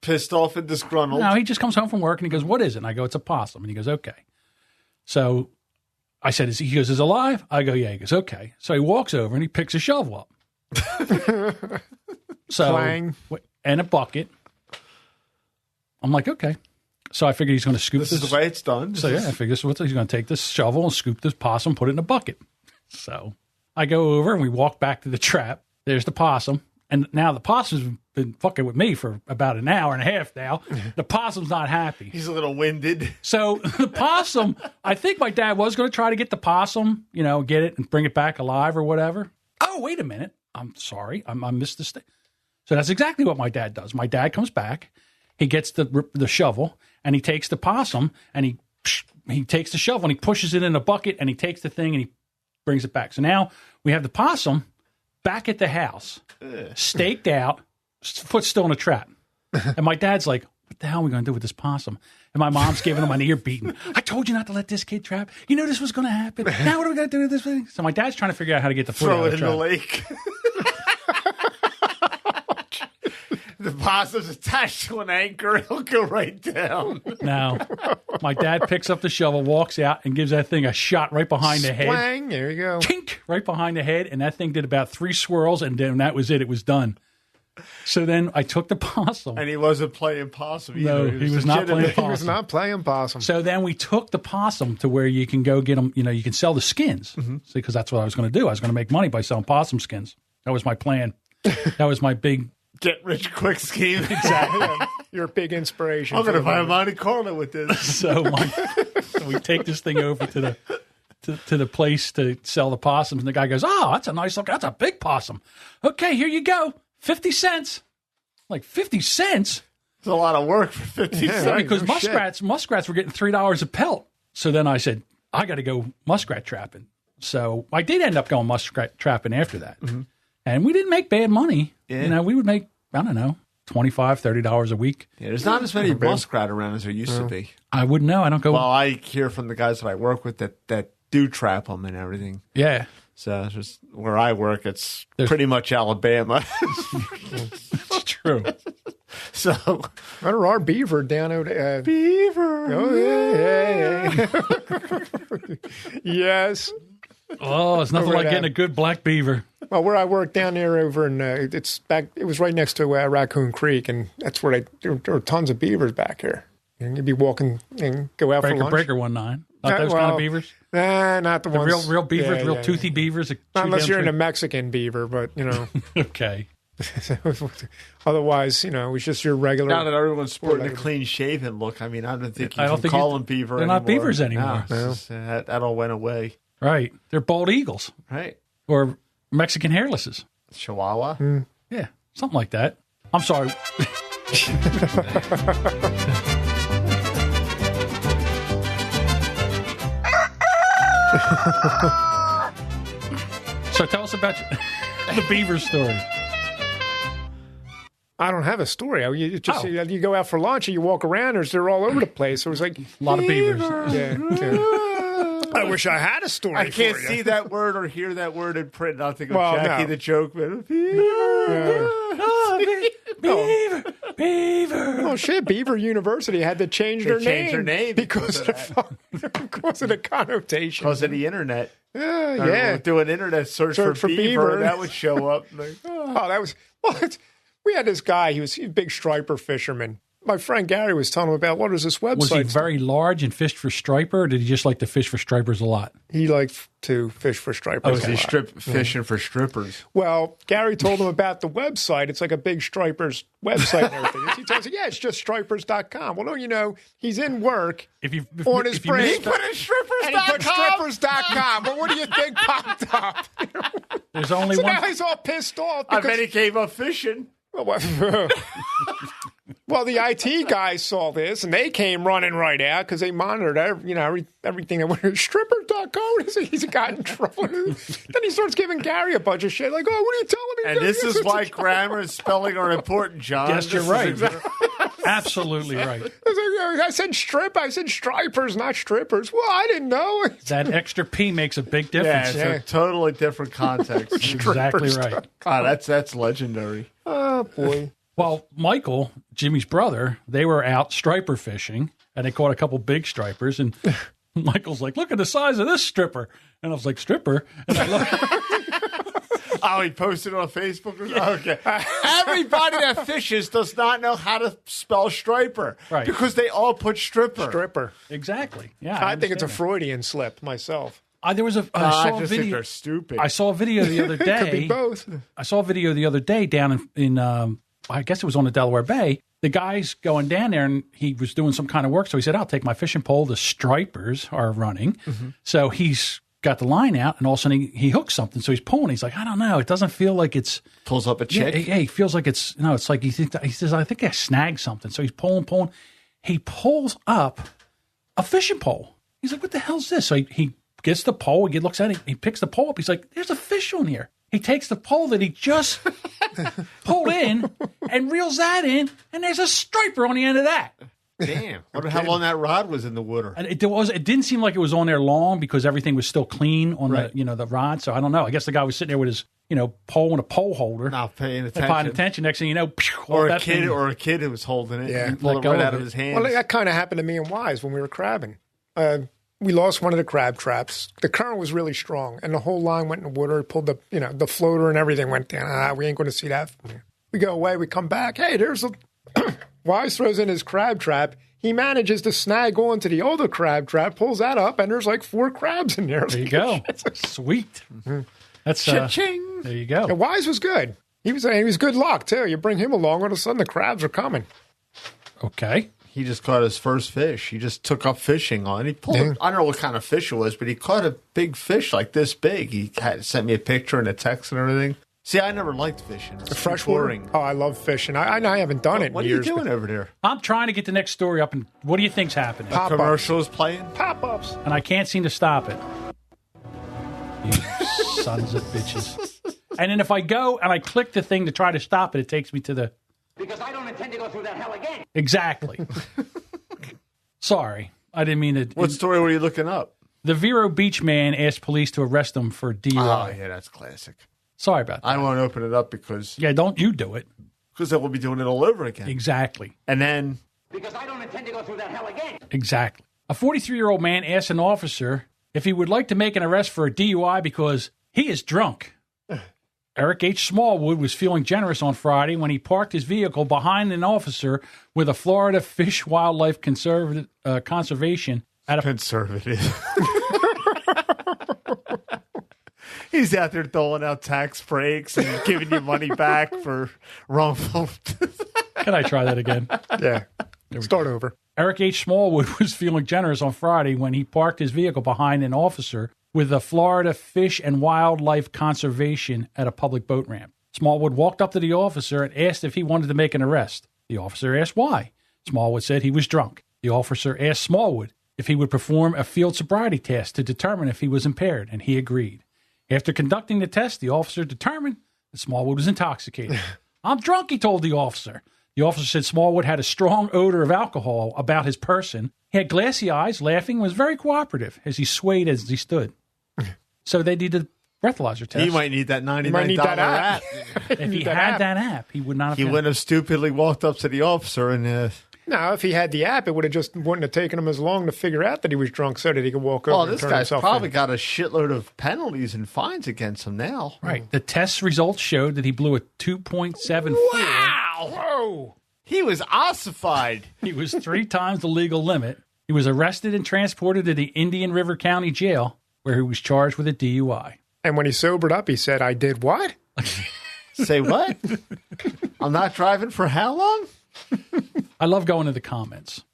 Pissed off and disgruntled. No, he just comes home from work, and he goes, what is it? And I go, it's a possum. And he goes, okay. So I said, he goes, is it alive? I go, yeah. He goes, okay. So he walks over, and he picks a shovel up. So Clang. And a bucket. I'm like, okay. So I figured he's going to scoop this. This is the way it's done. So yeah, I figured he's going to take this shovel and scoop this possum, put it in a bucket. So I go over and we walk back to the trap. There's the possum. And now the possum's been fucking with me for about an hour and a half now. The possum's not happy. He's a little winded. So the possum, I think my dad was going to try to get the possum, get it and bring it back alive or whatever. Oh, wait a minute. I'm sorry. I missed the stick. So that's exactly what my dad does. My dad comes back. He gets the shovel, and he takes the possum, and he takes the shovel, and he pushes it in a bucket, and he takes the thing, and he brings it back. So now we have the possum back at the house, staked out, foot still in a trap. And my dad's like, what the hell are we going to do with this possum? And my mom's giving him an ear beating. I told you not to let this kid trap. You know this was going to happen. Now what are we going to do with this thing? So my dad's trying to figure out how to get the foot out of the trap. Throw it in the lake. The possum's attached to an anchor. He'll go right down. Now, my dad picks up the shovel, walks out, and gives that thing a shot right behind the head. Splang, there you go. Tink, right behind the head, and that thing did about 3 swirls, and then that was it. It was done. So then I took the possum. And he wasn't playing possum either. No, he was not playing possum. He was not playing possum. So then we took the possum to where you can go get them, you can sell the skins. Mm-hmm. Because that's what I was going to do. I was going to make money by selling possum skins. That was my plan. That was my big... Get rich quick scheme. Exactly. Your big inspiration. I'm going to buy a Monte Carlo with this. So we take this thing over to the place to sell the possums, and the guy goes, "Oh, that's a nice look. That's a big possum. Okay, here you go, 50 cents." Like 50 cents. It's a lot of work for 50 cents. Right, because muskrats were getting $3 a pelt. So then I said, I got to go muskrat trapping. So I did end up going muskrat trapping after that. Mm-hmm. And we didn't make bad money. Yeah. We would make, I don't know, $25, $30 a week. Yeah, there's not as many muskrat around as there used to be. I wouldn't know. I don't go. Well, I hear from the guys that I work with that do trap them and everything. Yeah. So just where I work, it's pretty much Alabama. It's true. So, there are beaver down out there. Beaver. Oh, yeah. Yes. Oh, it's nothing like getting a good black beaver. Well, where I work down there over in, it was right next to Raccoon Creek, and that's where there are tons of beavers back here. And you'd be walking and go out for lunch. Breaker 19. Not those kind of beavers? Nah, not the ones. Real beavers, real toothy beavers. Not unless you're in a Mexican beaver, but, Okay. Otherwise, it was just your regular. Now that everyone's sporting a clean shaven look, I don't think you can call them beaver anymore. They're not beavers anymore. No. That all went away. Right. They're bald eagles. Right. Or Mexican hairlesses. Chihuahua? Yeah, something like that. I'm sorry. So tell us about the beaver story. I don't have a story. You just you go out for lunch and you walk around, and they're all over the place. It was like a lot of beavers. Yeah. I wish I had a story. I can't for you. see that word or hear that word in print. I'll think of Jackie the joke. Beaver. Oh shit! Beaver University had to change their name because of the connotation. Because of the internet. Yeah. Do an internet search for beaver, and that would show up. Like, that was we had this guy. He was a big striper fisherman. My friend Gary was telling him about what is this website? Was he very large and fished for striper, or did he just like to fish for stripers a lot? He liked to fish for stripers. Oh, was he fishing for strippers? Well, Gary told him about the website. It's like a big stripers website and everything. He tells him, yeah, it's just stripers.com. Well, no, you know, he's in work on his break. He put in strippers.com. And he put strippers.com. Well, what do you think popped up? There's only so one. Now he's all pissed off. I bet he came up fishing. Well, the IT guys saw this, and they came running right out because they monitored everything that went strippers.com. He's got in trouble. Then he starts giving Gary a bunch of shit, like, oh, what are you telling me? And this is why grammar and spelling are important, John. Yes, you're right. Absolutely right. I said stripers, not strippers. Well, I didn't know. That extra P makes a big difference. Yeah, it's a totally different context. Exactly right. That's legendary. Oh, boy. Well, Michael, Jimmy's brother, they were out striper fishing, and they caught a couple big stripers, and Michael's like, look at the size of this stripper. And I was like, stripper? And I looked. Oh, he posted it on Facebook? Okay. Everybody that fishes does not know how to spell striper. Right. Because they all put stripper. Stripper. Exactly. Yeah. I think it's a Freudian slip myself. There was I saw a video. Think they're stupid. I saw a video the other day. Could be both. I saw a video the other day down in I guess it was on the Delaware Bay. The guy's going down there, and he was doing some kind of work. So he said, I'll take my fishing pole. The stripers are running. Mm-hmm. So he's got the line out, and all of a sudden he hooks something. So he's pulling. He's like, I don't know. It doesn't feel like it's... Pulls up a chick? Yeah, he feels like it's... No, it's like he says, I think I snagged something. So he's pulling. He pulls up a fishing pole. He's like, what the hell's this? So he gets the pole. He looks at it. He picks the pole up. He's like, there's a fish on here. He takes the pole that he just pulled in and reels that in, and there's a striper on the end of that. Damn. I wonder how long that rod was in the water. And it didn't seem like it was on there long because everything was still clean on the rod. So I don't know. I guess the guy was sitting there with his pole and a pole holder. Not paying attention. Next thing you know, or a kid who was holding it and pulled it right out of his hands. Well, that kind of happened to me and Wise when we were crabbing. We lost one of the crab traps. The current was really strong, and the whole line went in the water. It pulled the floater and everything went down. We ain't going to see that from here. We go away. We come back. Hey, there's a Wise throws in his crab trap. He manages to snag onto the other crab trap, pulls that up, and there's like 4 crabs in there. There you go. Sweet. Mm-hmm. That's cha-ching. There you go. And Wise was good. He was good luck too. You bring him along, all of a sudden the crabs are coming. Okay. He just caught his first fish. He just took up fishing on. He pulled. I don't know what kind of fish it was, but he caught a big fish like this big. He sent me a picture and a text and everything. See, I never liked fishing. It's freshwater. Oh, I love fishing. I haven't done it in years. What are you doing over there? I'm trying to get the next story up, and what do you think's happening? Commercial is playing. Pop-ups. And I can't seem to stop it. You sons of bitches. And then if I go and I click the thing to try to stop it, it takes me to the... Because I don't intend to go through that hell again. Exactly. Sorry. I didn't mean to... What story were you looking up? The Vero beach man asked police to arrest him for DUI. Oh, yeah, that's classic. Sorry about that. I won't open it up because... Yeah, don't you do it. Because then we'll be doing it all over again. Exactly. And then... Because I don't intend to go through that hell again. Exactly. A 43-year-old man asked an officer if he would like to make an arrest for a DUI because he is drunk. Eric H. Smallwood was feeling generous on Friday when he parked his vehicle behind an officer with a Florida Fish Wildlife Conservation at a... Conservative. He's out there doling out tax breaks and giving you money back for wrongful... Can I try that again? Yeah. Start over. Eric H. Smallwood was feeling generous on Friday when he parked his vehicle behind an officer with the Florida Fish and Wildlife Conservation at a public boat ramp. Smallwood walked up to the officer and asked if he wanted to make an arrest. The officer asked why. Smallwood said he was drunk. The officer asked Smallwood if he would perform a field sobriety test to determine if he was impaired, and he agreed. After conducting the test, the officer determined that Smallwood was intoxicated. I'm drunk, he told the officer. The officer said Smallwood had a strong odor of alcohol about his person. He had glassy eyes, laughing, was very cooperative as he swayed as he stood. So they did the breathalyzer test. He might need that $99 need that app. If he had that app, he would not have. He wouldn't have stupidly walked up to the officer and... No, if he had the app, it wouldn't have taken him as long to figure out that he was drunk so that he could walk over Well, and this turn guy's himself probably in. got a shitload of penalties and fines against him now. Right. The test results showed that he blew a 2.74. Wow! Whoa! He was ossified. He was 3 times the legal limit. He was arrested and transported to the Indian River County Jail, where he was charged with a DUI. And when he sobered up, he said, I did what? Say what? I'm not driving for how long? I love going to the comments.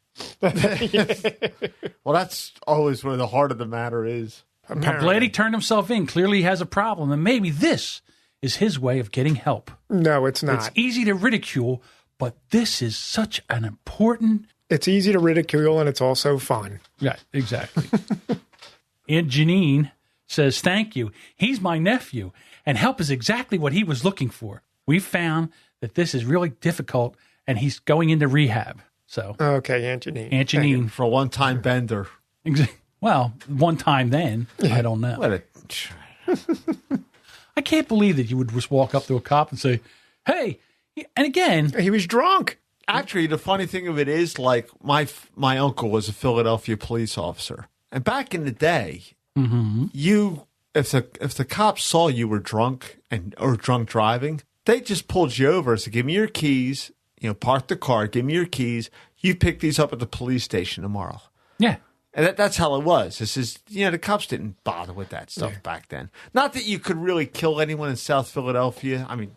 Well, that's always where the heart of the matter is. I'm glad he turned himself in. Clearly he has a problem, and maybe this is his way of getting help. No, it's not. It's easy to ridicule, but this is such an important... It's easy to ridicule, and it's also fun. Yeah, exactly. Aunt Janine says, thank you. He's my nephew, and help is exactly what he was looking for. We found that this is really difficult, and he's going into rehab. So, okay, Aunt Janine. Aunt Janine. For a one-time bender. Well, one time then, I don't know. What a... I can't believe that you would just walk up to a cop and say, hey, and again... He was drunk. Actually, the funny thing of it is, like, my uncle was a Philadelphia police officer. And back in the day, if the cops saw you were drunk or drunk driving, they just pulled you over and said, give me your keys, park the car, give me your keys. You pick these up at the police station tomorrow. Yeah. And that's how it was. This is, the cops didn't bother with that stuff back then. Not that you could really kill anyone in South Philadelphia. I mean,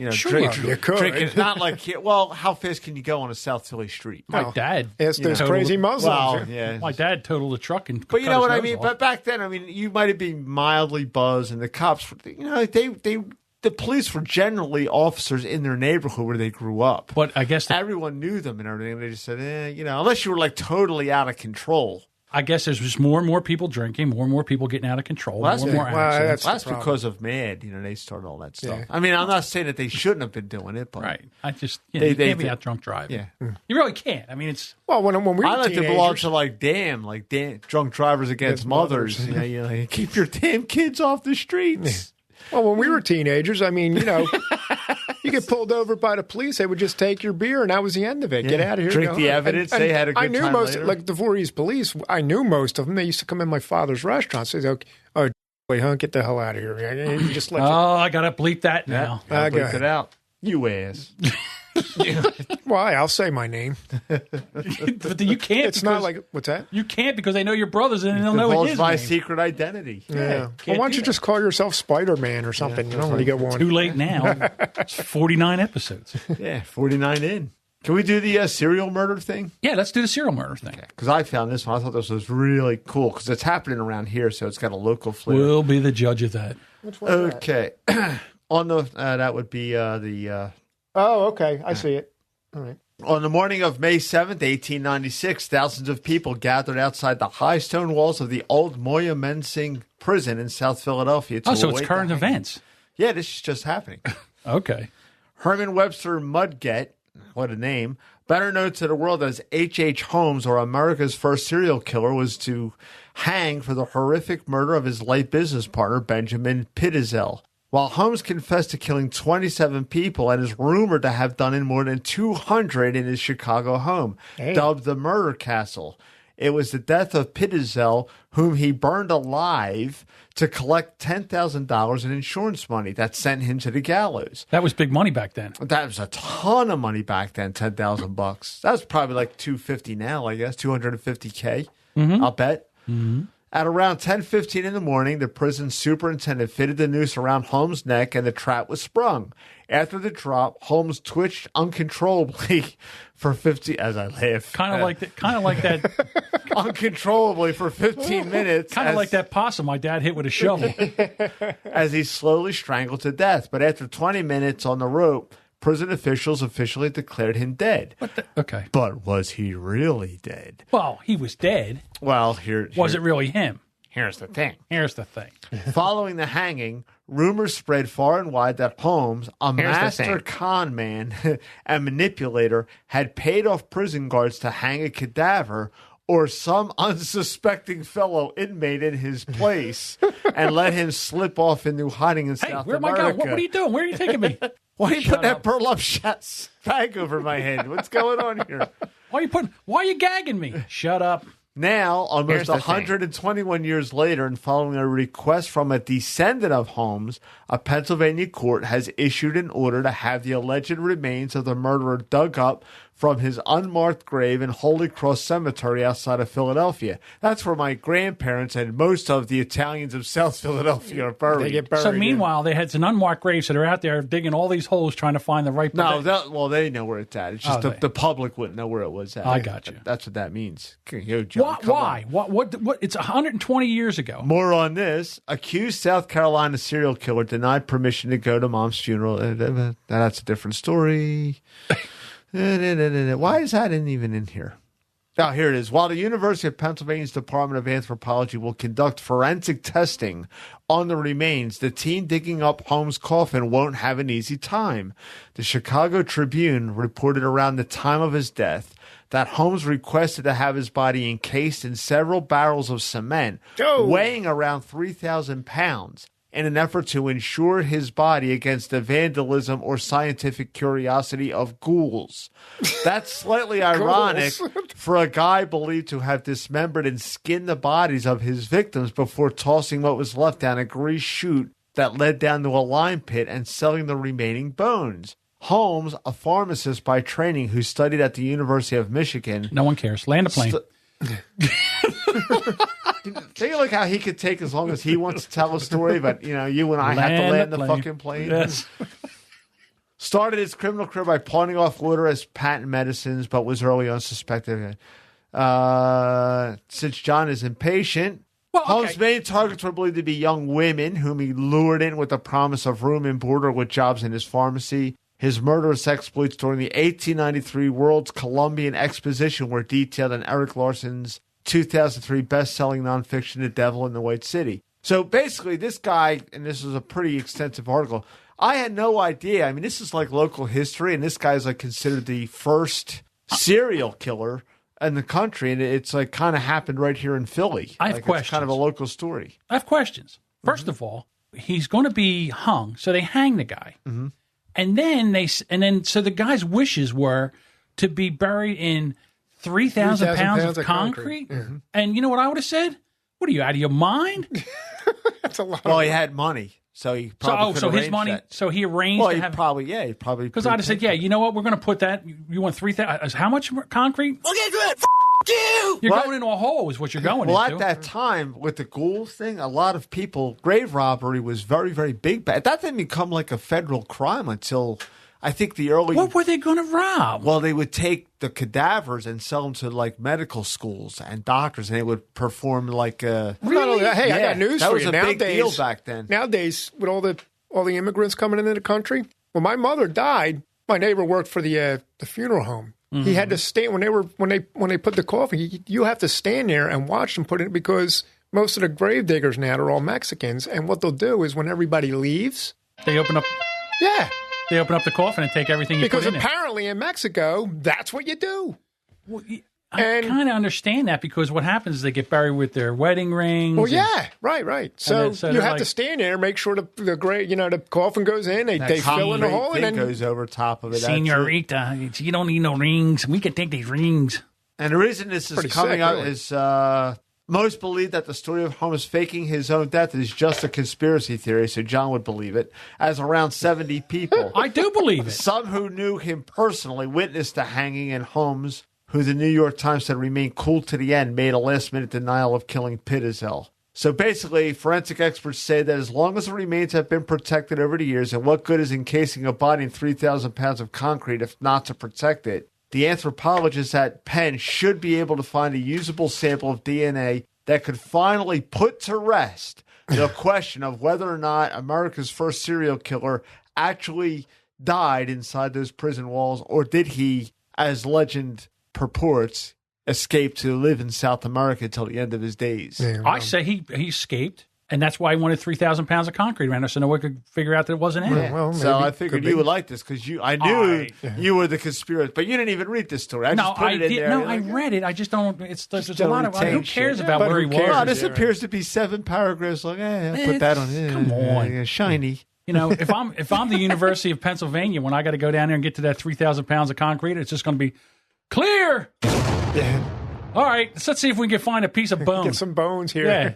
sure you could. Drinking, not like here. Well, how fast can you go on a South Philly street? My dad. Ask those crazy Muslims. Well, yeah. My dad totaled a truck and But you know what I mean? But back then, I mean, you might have been mildly buzzed, and the cops, the police were generally officers in their neighborhood where they grew up. But I guess everyone knew them and everything. And they just said, unless you were like totally out of control. I guess there's just more and more people drinking, more and more people getting out of control, more and more accidents. That's because of MAD. They started all that stuff. Yeah. I mean, I'm not saying that they shouldn't have been doing it, but right. I just you can't be out drunk driving. Yeah, you really can't. I mean, it's when we were I like teenagers, to belong to like drunk drivers against mothers. Keep your damn kids off the streets. Yeah. Well, when we were teenagers, I mean, you get pulled over by the police, they would just take your beer, and that was the end of it. Get out of here. Drink the evidence. They had a good time. I knew most, like the Voorhees police, I knew most of them. They used to come in my father's restaurant. So they'd go, oh, get the hell out of here. You just let I got to bleep that now. Bleep it out. You ass. Why? I'll say my name. But you can't. It's not like, what's that? You can't because they know your brother's and they'll know his my name. secret identity. Yeah. Well, why don't you just call yourself Spider-Man or something? When you get one. Too late now. It's 49 episodes. Yeah, 49 in. Can we do the serial murder thing? Yeah, let's do the serial murder thing. Because I found this one. I thought this was really cool because it's happening around here, so it's got a local flair. We'll be the judge of that. Which one is that? On the that would be the. Oh, okay. I see it. All right. On the morning of May 7th, 1896, thousands of people gathered outside the high stone walls of the old Moyamensing prison in South Philadelphia. So it's current events. Yeah, this is just happening. Okay. Herman Webster Mudgett, what a name, better known to the world as H.H. Holmes, or America's first serial killer, was to hang for the horrific murder of his late business partner, Benjamin Pitezel. While Holmes confessed to killing 27 people and is rumored to have done in more than 200 in his Chicago home, dubbed the Murder Castle. It was the death of Pitezel, whom he burned alive to collect $10,000 in insurance money that sent him to the gallows. That was big money back then. That was a ton of money back then, $10,000. That was probably like $250 now, I guess, $250K, I'll bet. Mm-hmm. At around 10:15 in the morning, the prison superintendent fitted the noose around Holmes' neck and the trap was sprung. After the drop, Holmes twitched uncontrollably for 50 as I laugh. Kind of like that. Uncontrollably for 15 minutes. Kind of like that possum my dad hit with a shovel. As he slowly strangled to death. But after 20 minutes on the rope, prison officials officially declared him dead. Okay. But was he really dead? Well, he was dead. Well, Was it really him? Here's the thing. Following the hanging, rumors spread far and wide that Holmes, a master con man and manipulator, had paid off prison guards to hang a cadaver or some unsuspecting fellow inmate in his place and let him slip off into hiding in South where America. am I going? What are you doing? Where are you taking me? Why are you putting that burlap bag over my head? What's going on here? Why are you gagging me? Shut up. Now, almost 121 years later, and following a request from a descendant of Holmes, a Pennsylvania court has issued an order to have the alleged remains of the murderer dug up from his unmarked grave in Holy Cross Cemetery outside of Philadelphia. That's where my grandparents and most of the Italians of South Philadelphia are buried. They get buried. So meanwhile, they had an unmarked grave, so they're out there digging all these holes trying to find the right. No, they know where it's at. It's just the public wouldn't know where it was at. I got you. That's what that means. Yo, John, why? What? It's 120 years ago. More on this. Accused South Carolina serial killer denied permission to go to mom's funeral. That's a different story. Why is that even in here? Oh, here it is. While the University of Pennsylvania's Department of Anthropology will conduct forensic testing on the remains, the team digging up Holmes' coffin won't have an easy time. The Chicago Tribune reported around the time of his death that Holmes requested to have his body encased in several barrels of cement, weighing around 3,000 pounds. In an effort to insure his body against the vandalism or scientific curiosity of ghouls. That's slightly ironic for a guy believed to have dismembered and skinned the bodies of his victims before tossing what was left down a grease chute that led down to a lime pit and selling the remaining bones. Holmes, a pharmacist by training who studied at the University of Michigan. No one cares. Land a plane. Think like how he could take as long as he wants to tell a story, but you and I have to land the fucking plane. Yes. Started his criminal career by pawning off water as patent medicines, but was early on suspected. Since John is impatient, Holmes' main targets were believed to be young women, whom he lured in with the promise of room and board with jobs in his pharmacy. His murderous exploits during the 1893 World's Columbian Exposition were detailed in Eric Larson's 2003 best-selling nonfiction, The Devil in the White City. So basically, this guy, and this is a pretty extensive article, I had no idea. I mean, this is like local history, and this guy's like considered the first serial killer in the country, and it's like kind of happened right here in Philly. I have questions. It's kind of a local story. I have questions. First of all, he's going to be hung, so they hang the guy, and then so the guy's wishes were to be buried in 3,000 pounds of concrete? And you know what I would have said? What are you, out of your mind? That's a lot. Well, he had money, so he probably so his money. That. So he arranged. Well, to he have, probably because I'd have said, you know what? We're going to put that. You want 3,000? How much concrete? Okay, good. You. You're going into a hole, is what you're going into. Well, at that time, with the ghouls thing, a lot of people, grave robbery was very, very big. That didn't become like a federal crime until, I think, the early... What were they going to rob? Well, they would take the cadavers and sell them to, like, medical schools and doctors, and they would perform, like... Really? Hey, I got news for you. That was a big deal back then. Nowadays, with all the immigrants coming into the country, when my mother died, my neighbor worked for the funeral home. Mm-hmm. He had to stand when they put the coffin. You have to stand there and watch them put it, because most of the grave diggers now are all Mexicans, and what they'll do is when everybody leaves, they open up. Yeah, they open up the coffin and take everything. Because apparently in Mexico, that's what you do. Well, I kind of understand that, because what happens is they get buried with their wedding rings. Well, yeah, right. So you have to stand there, make sure the grave, the coffin goes in. They fill in the hole, and then goes over top of it. Senorita, you don't need no rings. We can take these rings. And the reason this is coming out is most believe that the story of Holmes faking his own death is just a conspiracy theory, so John would believe it, as around 70 people. I do believe it. Some who knew him personally witnessed the hanging, and Holmes, who the New York Times said remained cool to the end, made a last-minute denial of killing Pitzel. So basically, forensic experts say that as long as the remains have been protected over the years, and what good is encasing a body in 3,000 pounds of concrete if not to protect it, the anthropologists at Penn should be able to find a usable sample of DNA that could finally put to rest the question of whether or not America's first serial killer actually died inside those prison walls, or did he, as legend purports, escape to live in South America till the end of his days. Yeah, I say he escaped, and that's why he wanted 3,000 pounds of concrete around there, so no one could figure out that it wasn't him. Yeah. Well, so maybe. I figured Could you be. would like this because I knew you were the conspirator, but you didn't even read this story. I just put it in there. No, I read it. I just don't. There's a lot of. Who cares shit. about Yeah, where he who was? cares? Oh, this appears to be 7 paragraphs long. I'll put that on it. Come on. Shiny. You know, if I'm the University of Pennsylvania, when I got to go down there and get to that 3,000 pounds of concrete, it's just going to be clear. Yeah. All right, let's see if we can find a piece of bone. Get some bones here. Yeah,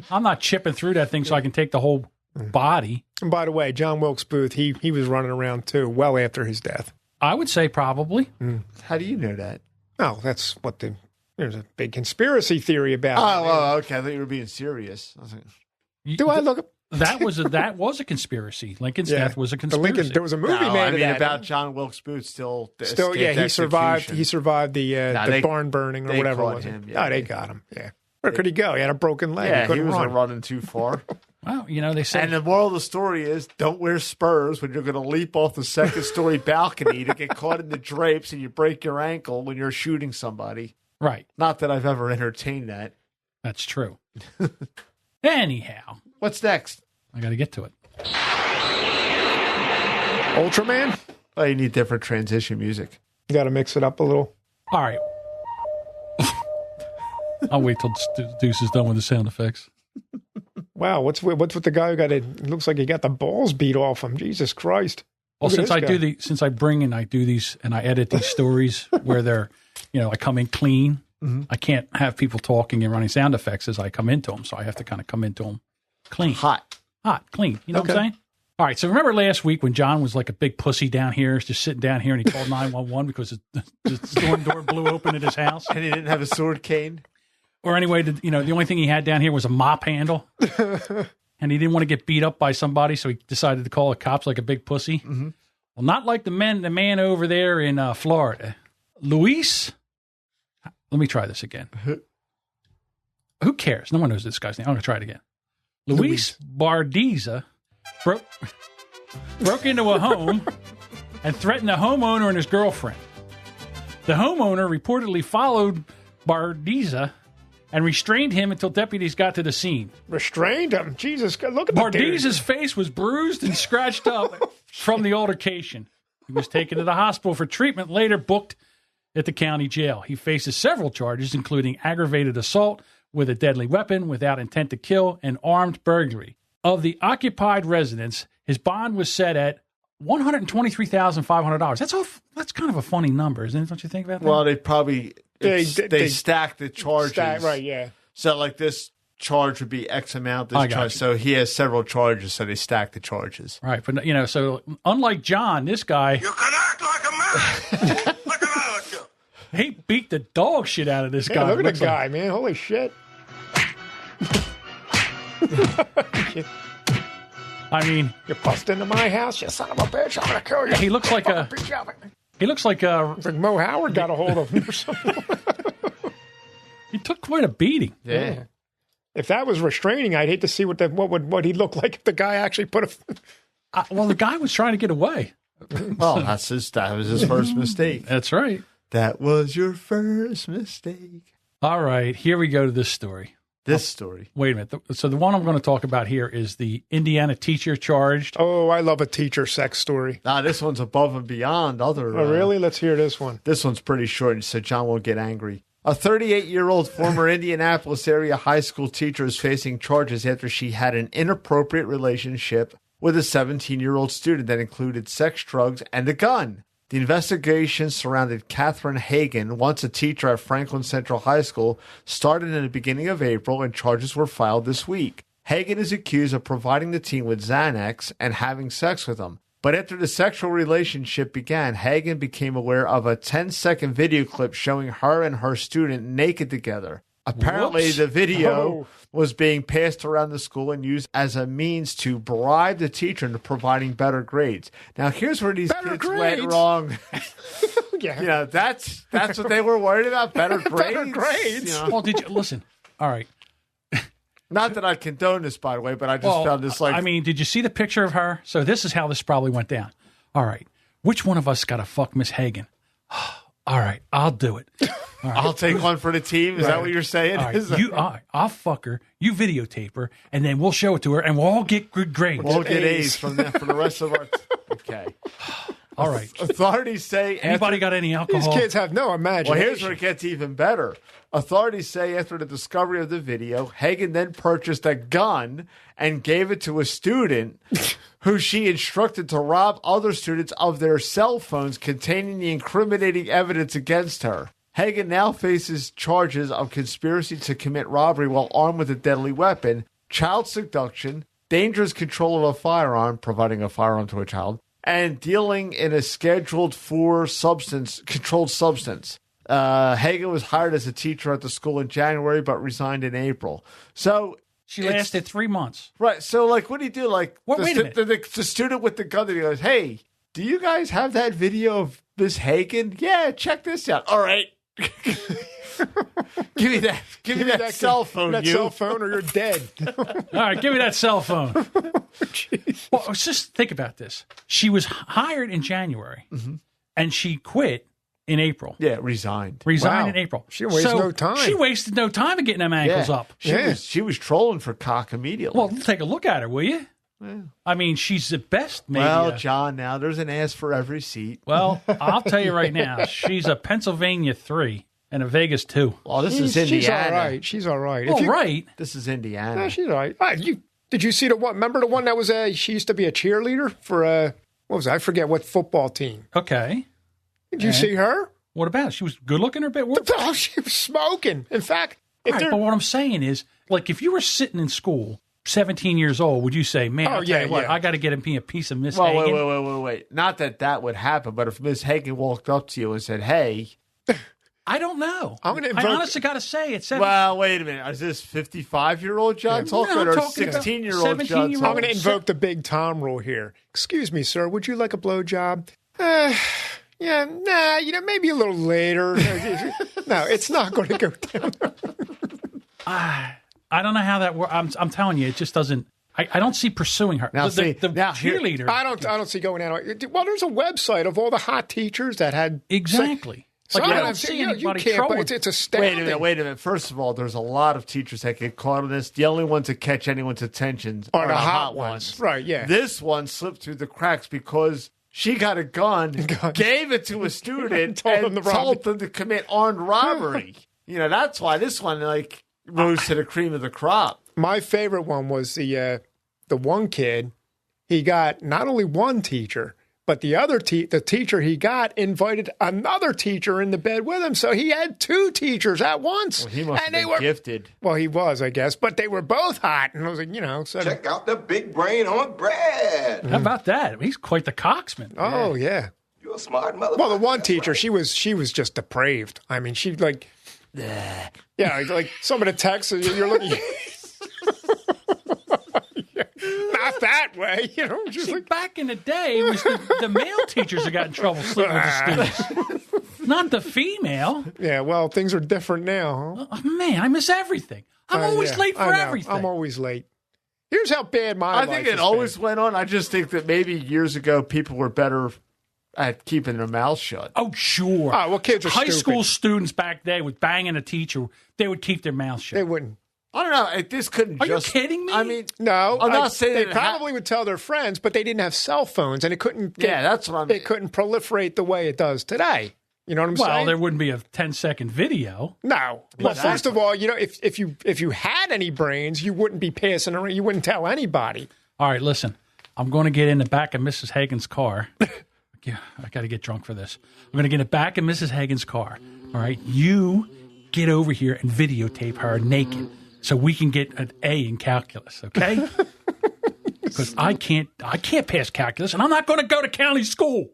I'm not chipping through that thing so I can take the whole body. And by the way, John Wilkes Booth, he was running around too, well after his death. I would say probably. How do you know that? No, that's what there's a big conspiracy theory about. Oh, well, okay. I thought you were being serious. I was like, Do I look? That was a conspiracy. Lincoln's death was a conspiracy. There was a movie no, made I of mean that. about John Wilkes Booth still Yeah, he survived. execution. He survived the barn burning or they whatever it caught was. him, yeah. Oh, they got him. Yeah. Where could he go? He had a broken leg. Yeah, he couldn't wasn't run. running too far. Well, you know, they say. And the moral of the story is don't wear spurs when you're going to leap off the second-story balcony to get caught in the drapes and you break your ankle when you're shooting somebody. Right. Not that I've ever entertained that. That's true. Anyhow, What's next? I got to get to it. Ultraman? Well, you need different transition music. You got to mix it up a little. All right. I'll wait till Deuce is done with the sound effects. Wow, what's with the guy who got it? It looks like he got the balls beat off him. Jesus Christ! Well, Look at since this guy. since I bring and I do these and I edit these stories where they're, you know, I come in clean. I can't have people talking and running sound effects as I come into them, so I have to kind of come into them clean, Hot, clean. You know what I'm saying? All right. So remember last week when John was like a big pussy down here, just sitting down here, and he called 911 because the storm door blew open at his house, and he didn't have a sword cane. or anyway, the only thing he had down here was a mop handle. And he didn't want to get beat up by somebody, so he decided to call the cops like a big pussy. Mm-hmm. Well, not like the man over there in Florida. Luis, let me try this again. Who cares? No one knows this guy's name. I'm going to try it again. Luis Bardiza broke into a home and threatened a homeowner and his girlfriend. The homeowner reportedly followed Bardiza and restrained him until deputies got to the scene. Restrained him? Jesus, look at the Bardiza's face was bruised and scratched up from the altercation. He was taken to the hospital for treatment, later booked at the county jail. He faces several charges, including aggravated assault with a deadly weapon without intent to kill and armed burglary. Of the occupied residence, his bond was set at $123,500. That's kind of a funny number, isn't it? Don't you think about that? Well, they probably they stacked the charges. Right, yeah. So, like, this charge would be X amount. I This got charge, you. so he has several charges, so they stack the charges. Right, but so unlike John, this guy, You can act like a man. Look at you. he beat the dog shit out of this Yeah, guy. look at Looks the like- guy, man. Holy shit. I mean, You bust into my house, you son of a bitch. I'm going to kill you. he looks like a It's like Mo Howard got a hold of him or something. he took quite a beating. Yeah. If that was restraining, I'd hate to see what he'd look like if the guy actually put a... Well, the guy was trying to get away. Well, that was his first mistake. That's right. That was your first mistake. All right, here we go to this story. This story. Wait a minute. So the one I'm going to talk about here is the Indiana teacher charged. Oh, I love a teacher sex story. This one's above and beyond other. Oh, really? Let's hear this one. This one's pretty short, so John won't get angry. A 38-year-old former Indianapolis area high school teacher is facing charges after she had an inappropriate relationship with a 17-year-old student that included sex, drugs, and a gun. The investigation surrounded Catherine Hagan, once a teacher at Franklin Central High School, started in the beginning of April, and charges were filed this week. Hagan is accused of providing the teen with Xanax and having sex with him. But after the sexual relationship began, Hagen became aware of a 10-second video clip showing her and her student naked together. Apparently, Whoops. the video was being passed around the school and used as a means to bribe the teacher into providing better grades. Now, here's where these kids went wrong. Yeah. You know, that's what they were worried about, better grades. Better grades. You know? Well, did you listen? All right. Not that I condone this, by the way, but I just found this like... I mean, did you see the picture of her? So this is how this probably went down. All right. Which one of us got to fuck Miss Hagen? All right. I'll do it. All right. I'll take one for the team. Is that what you're saying? All right. I'll fuck her. You videotape her, and then we'll show it to her, and we'll all get good grades. We'll get A's from that for the rest of our... Okay. All right. Authorities say... Anybody got any alcohol? These kids have no imagination. Well, here's where it gets even better. Authorities say after the discovery of the video, Hagen then purchased a gun and gave it to a student who she instructed to rob other students of their cell phones containing the incriminating evidence against her. Hagen now faces charges of conspiracy to commit robbery while armed with a deadly weapon, child seduction, dangerous control of a firearm, providing a firearm to a child, and dealing in a scheduled for controlled substance. Hagen was hired as a teacher at the school in January, but resigned in April. So she lasted 3 months. Right. So, like, what do you do? Like, wait a minute. The student with the gun that he goes, "Hey, do you guys have that video of Miss Hagen? Yeah, check this out. All right." Give me that cell phone, that cell phone, or you're dead. All right, give me that cell phone. Well, just think about this. She was hired in January, and she quit in April. Yeah, resigned. In April. She wasted no time. She wasted no time in getting them ankles up. She was trolling for cock immediately. Well, take a look at her, will you? Yeah. I mean, she's the best. Maybe. Well, John, now there's an ass for every seat. Well, I'll tell you right now, she's a Pennsylvania 3 and a Vegas 2. Well, this is Indiana. She's all right. She's all right. All right. This is Indiana. Yeah, she's all right. Did you see the one? Remember the one that was she used to be a cheerleader for what was it? I forget what football team. Okay. Did you see her? What about it? She was good looking or a bit worse? Oh, she was smoking. In fact, but what I'm saying is, like, if you were sitting in school, 17 years old, would you say, "Man, I'll tell you what, I got to get him a piece of Miss Hagen"? Wait. Not that would happen, but if Miss Hagen walked up to you and said, "Hey," I don't know. I honestly got to say, it's well, wait a minute. Is this 55-year-old John talking or 16-year-old John talking? I'm going to invoke the Big Tom rule here. Excuse me, sir. Would you like a blowjob? Yeah, maybe a little later. No, it's not going to go down. I don't know how that works. I'm telling you, it just doesn't. I don't see pursuing her. Now, the cheerleader. I don't see going out. Well, there's a website of all the hot teachers that had exactly. So I don't see anybody trolling. It's astounding. Wait a minute. First of all, there's a lot of teachers that get caught on this. The only ones that catch anyone's attention are the hot ones. Right, yeah. This one slipped through the cracks because she got a gun, gave it to a student, and told them to commit armed robbery. That's why this one, rose to the cream of the crop. My favorite one was the one kid. He got not only one teacher, but the teacher he got invited another teacher in the bed with him, so he had two teachers at once. Well, he must have been gifted. Well, he was, I guess, but they were both hot, and I was like, check out the big brain on Brad. How about that? He's quite the coxman. Oh yeah, you're a smart motherfucker. Well, the one teacher, she was just depraved. I mean, she like some of the texts you're looking. Not that way, Just like back in the day, it was the male teachers that got in trouble sleeping with the students, not the female. Yeah, well, things are different now. Huh? Man, I miss everything. I'm always late for everything. I'm always late. Here's how bad my life I think it always went on. I just think that maybe years ago people were better at keeping their mouths shut. Oh, sure. Oh, well, kids are High stupid. school students back then with banging a teacher, they would keep their mouths shut. They wouldn't. I don't know. This couldn't Are just... you kidding me? I mean... No. I'm not saying they probably would tell their friends, but they didn't have cell phones, and it couldn't that's what I mean. It couldn't proliferate the way it does today. You know what I'm saying? Well, there wouldn't be a 10-second video. No. Well, first of all, if you had any brains, you wouldn't be passing around. You wouldn't tell anybody. All right, listen. I'm going to get in the back of Mrs. Hagen's car. I got to get drunk for this. I'm going to get in the back of Mrs. Hagen's car. All right? You get over here and videotape her naked so we can get an A in calculus, okay? because I can't pass calculus, and I'm not going to go to county school.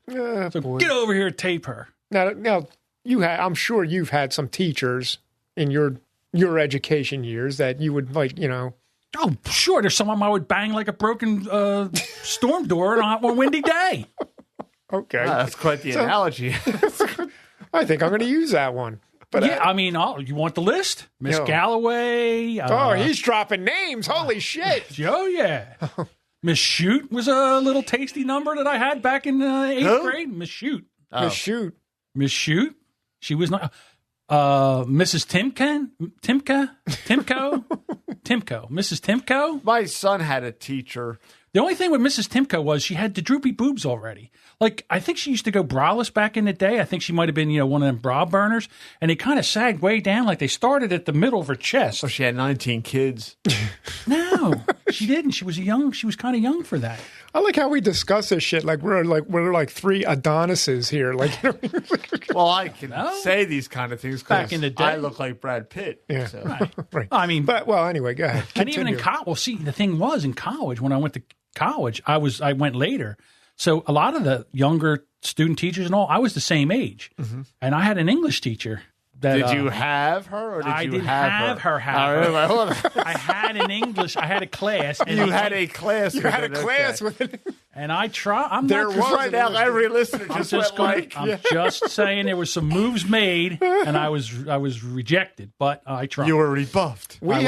So boy. get over here and tape her. Now I'm sure you've had some teachers in your education years that you would like, Oh, sure. There's someone I would bang like a broken storm door on a windy day. Okay. That's quite the analogy. I think I'm going to use that one. But yeah, I mean, you want the list? Miss Galloway. He's dropping names. Holy shit. Oh, yeah. Miss Shoot was a little tasty number that I had back in 8th grade. Miss Shoot. Miss Shoot. Miss Shoot. She was not... Mrs. Timko? Mrs. Timko? My son had a teacher. The only thing with Mrs. Timko was she had the droopy boobs already. Like, I think she used to go braless back in the day. I think she might have been, one of them bra burners. And they kind of sagged way down, like they started at the middle of her chest. So she had 19 kids. No, she didn't. She was kind of young for that. I like how we discuss this shit like we're like three Adonises here. Like, well, I can say these kind of things back in the day. I look like Brad Pitt. Yeah, so. right. I mean, anyway, go ahead. And even in college, well, see, the thing was in college when I went to college, I went later, so a lot of the younger student teachers and all, I was the same age, and I had an English teacher. Did you have her, or I did you didn't have her? I had an English. I had a class. And you had a class. You had a class with it. And I tried. I'm there not was right now. Every listener just went like. I'm just saying there were some moves made, and I was rejected, but I tried. You were rebuffed. We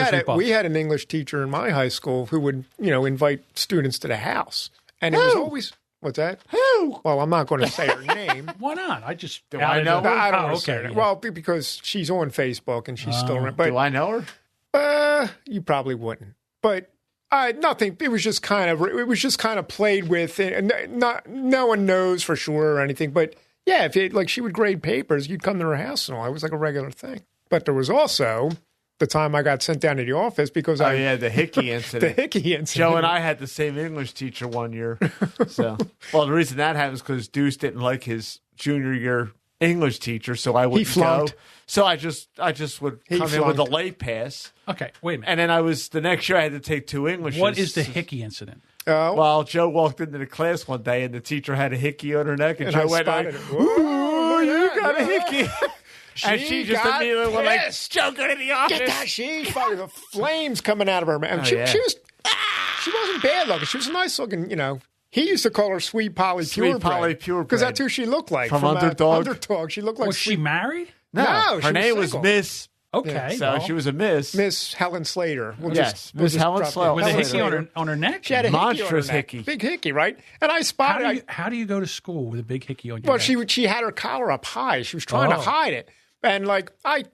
had an English teacher in my high school who would invite students to the house, and it was always. What's that? Who? Well, I'm not going to say her name. Why not? I just do I know her? I don't want to say her name. Well, because she's on Facebook and she's still around. But do I know her? You probably wouldn't. But nothing. It was just kind of played with, and no one knows for sure or anything. But yeah, if she would grade papers, you'd come to her house and all. It was like a regular thing. But there was also the time I got sent down to the office because the hickey incident. The hickey incident. Joe and I had the same English teacher one year. So, well, the reason that happened is because Deuce didn't like his junior year English teacher, so I wouldn't go. So I just would come in with a late pass. Okay, wait a minute. And then the next year I had to take 2 Englishes. What is the hickey incident? Well, Joe walked into the class one day and the teacher had a hickey on her neck, and Joe went like, "Ooh, you got a hickey." And she just immediately went like, "Joe, go to the office." Get that! She fucking the flames coming out of her mouth. She wasn't bad looking. She was nice looking. He used to call her Sweet Polly Purebred because that's who she looked like from Underdog. Underdog. She looked like. Was she married? No, her name was Miss. Okay, so she was a Miss. Miss Helen Slater. Miss Helen Slater. With a hickey on her neck? She had a monstrous hickey. Big hickey, right? And I spotted How do you go to school with a big hickey on your neck? Well, she had her collar up high. She was trying to hide it. And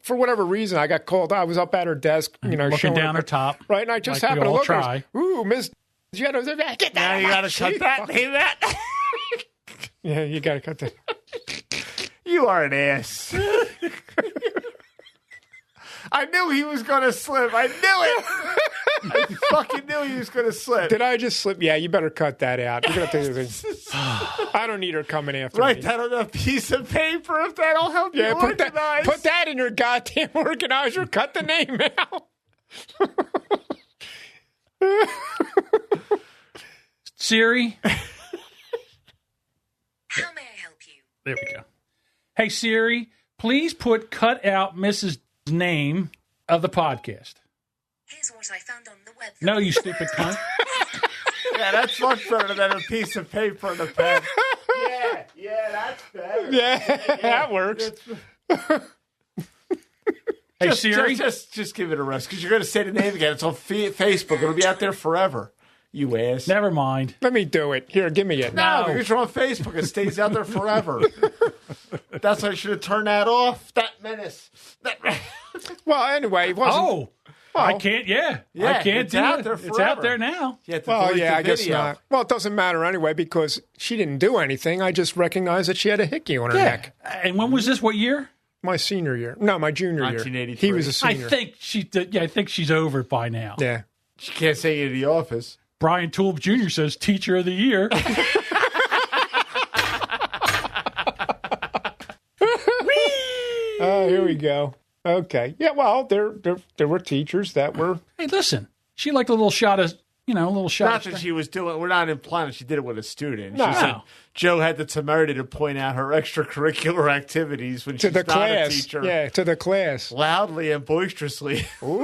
for whatever reason, I got called. I was up at her desk, looking down her top. Right, and I just happened to look at her. Ooh, Miss. Get that. Now you got to cut that. Leave that. Yeah, you got to cut that. You are an ass. I knew he was going to slip. I knew it. I fucking knew he was going to slip. Did I just slip? Yeah, you better cut that out. You're going to have to. I don't need her coming after me. Write that on a piece of paper if that'll help you organize. Put that in your goddamn organizer. Cut the name out. Siri? How may I help you? There we go. Hey, Siri, please cut out Mrs. name of the podcast. Here's what I found on the web. No, you stupid cunt. Yeah, that's much better than a piece of paper and a pen. Yeah, that's better. Yeah, that works. Hey, Siri? Just give it a rest, because you're going to say the name again. It's on Facebook. It'll be out there forever. You ass. Never mind. Let me do it. Here, give me it. No, because you're on Facebook. It stays out there forever. That's why I should have turned that off. That menace. Well, anyway, it wasn't. I can't. Yeah, I can't it's do out it. there It's out there now. I guess not. Well, it doesn't matter anyway because she didn't do anything. I just recognized that she had a hickey on her neck. And when was this? What year? My senior year. No, my junior year. 1983. He was a senior. I think she's over it by now. Yeah. She can't say you to the office. Brian Toolb Jr. says Teacher of the Year. Here we go. Okay. Yeah, well, there were teachers that were... Hey, listen. She liked a little shot of a little shout. Not that she was doing. We're not implying that she did it with a student. No. She said Joe had the temerity to point out her extracurricular activities when she's the not class. a teacher. Yeah, to the class. Loudly and boisterously. Ooh,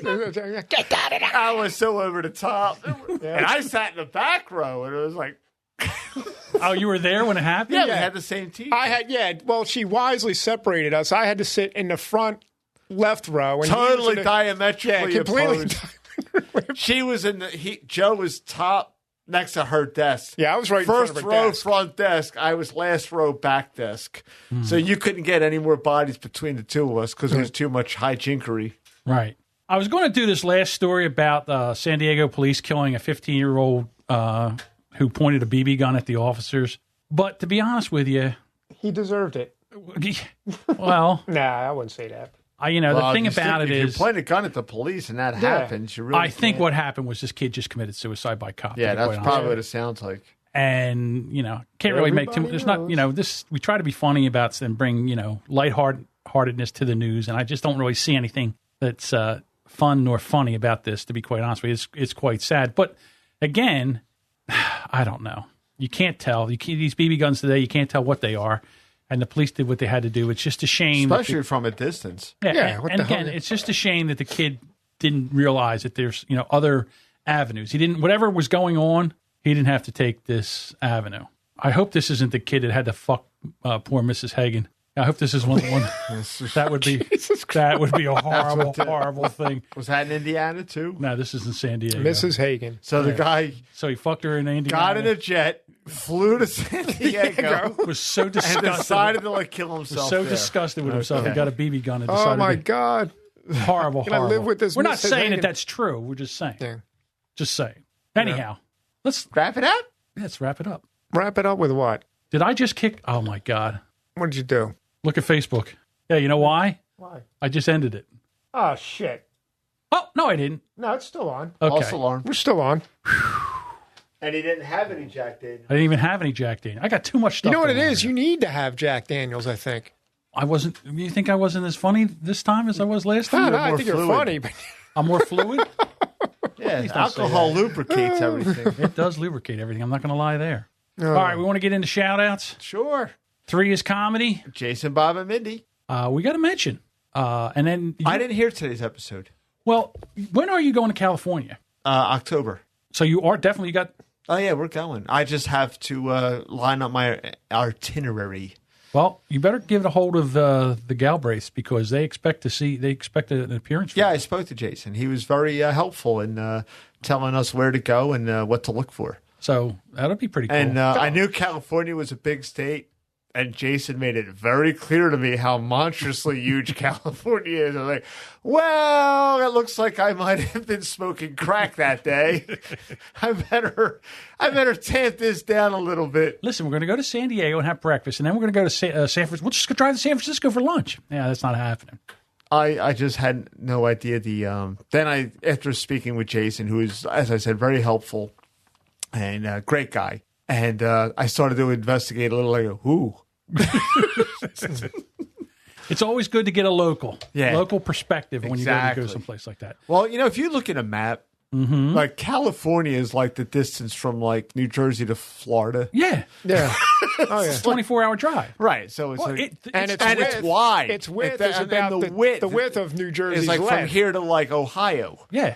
look at that. Get out of there. I was so over the top. And I sat in the back row, and it was like, Oh, you were there when it happened? yeah, we had the same teacher. Well, she wisely separated us. I had to sit in the front left row. And Totally he was diametrically completely. opposed. She was in Joe was top next to her desk. Yeah, I was right First in front of her row desk. front desk. I was last row back desk. So you couldn't get any more bodies between the two of us because there was too much hijinkery. Right. I was going to do this last story about San Diego police killing a 15-year-old who pointed a BB gun at the officers. But to be honest with you, He deserved it. well, Nah, I wouldn't say that. the thing about it if is, you point a gun at the police and that happens, you really I think can't. what happened was this kid just committed suicide by cop. Yeah, to be that's quite honest. probably what it sounds like. And can't really make too. There's not this. We try to be funny about it and bring lightheartedness to the news, and I just don't really see anything that's fun nor funny about this. To be quite honest with you, it's quite sad. But again, I don't know. You can't tell. These BB guns today, you can't tell what they are. And the police did what they had to do. It's just a shame. Especially from a distance. Yeah, what and the again, hell? it's just a shame that the kid didn't realize that there's, other avenues. He didn't, whatever was going on, he didn't have to take this avenue. I hope this isn't the kid that had to fuck poor Mrs. Hagen. I hope this is one that would be a horrible, horrible thing. Was that in Indiana too? No, this is in San Diego. Mrs. Hagen. So the guy So he fucked her in Indiana. got in a jet, flew to San Diego, was so and disgusted. decided to kill Was himself. so there. disgusted with himself. He got a BB gun and decided Oh, my to God. horrible, Can I horrible. live with this We're not Mrs. saying Hagen? that that's true. We're just saying. Yeah. Just saying. Anyhow, let's Wrap it up. wrap it up. Wrap it up with what? Did I just kick? Oh, my God. What did you do? Look at Facebook. Yeah, you know why? Why? I just ended it. Oh, shit. Oh, no, I didn't. No, it's still on. Okay. False alarm. We're still on. And he didn't have any Jack Daniels. I didn't even have any Jack Daniels. I got too much stuff. You know what it going on is? here. You need to have Jack Daniels, I think. I wasn't. You think I wasn't as funny this time as I was last No, time? no, I more think you're fluid. funny, but I'm more fluid. Yeah, don't say alcohol lubricates everything. It does lubricate everything. I'm not going to lie there. All right, we want to get into shout-outs. Sure. 3 is comedy. Jason, Bob, and Mindy. We got to mention. And then, I didn't hear today's episode. well, when are you going to California? October. So you are definitely got. Oh, yeah, we're going. I just have to line up my itinerary. Well, you better give it a hold of the Galbraiths because they expect an appearance. Yeah, I spoke to Jason. He was very helpful in telling us where to go and what to look for. So that'll be pretty cool. And I knew California was a big state, and Jason made it very clear to me how monstrously huge California is. I was like, well, it looks like I might have been smoking crack that day. I better tamp this down a little bit. Listen, we're going to go to San Diego and have breakfast, and then we're going to go to San Francisco. We'll just go drive to San Francisco for lunch. Yeah, that's not happening. I just had no idea then after speaking with Jason, who is, as I said, very helpful and a great guy, and I started to investigate a little, like, who? It's always good to get a local perspective when you go Exactly. someplace like that. Well, if you look at a map, like California is like the distance from like New Jersey to Florida. Yeah, yeah. Oh, yeah. it's a 24-hour drive. Right. So it's Well, like, And it's it's wide. Its width And is about the width. the width of New Jersey's It's like length. from here to like Ohio. Yeah.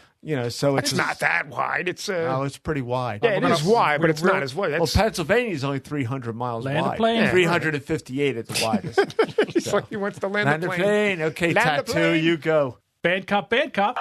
So It's not that wide. It's No, it's pretty wide. yeah, it is wide, but it's not as wide. Well, It's, Pennsylvania is only 300 miles Land of wide. plane. 358 at the widest. it's like he wants to land Land the of plane. plane. Okay, Land the tattoo, plane. you go. Bad cop, bad cop.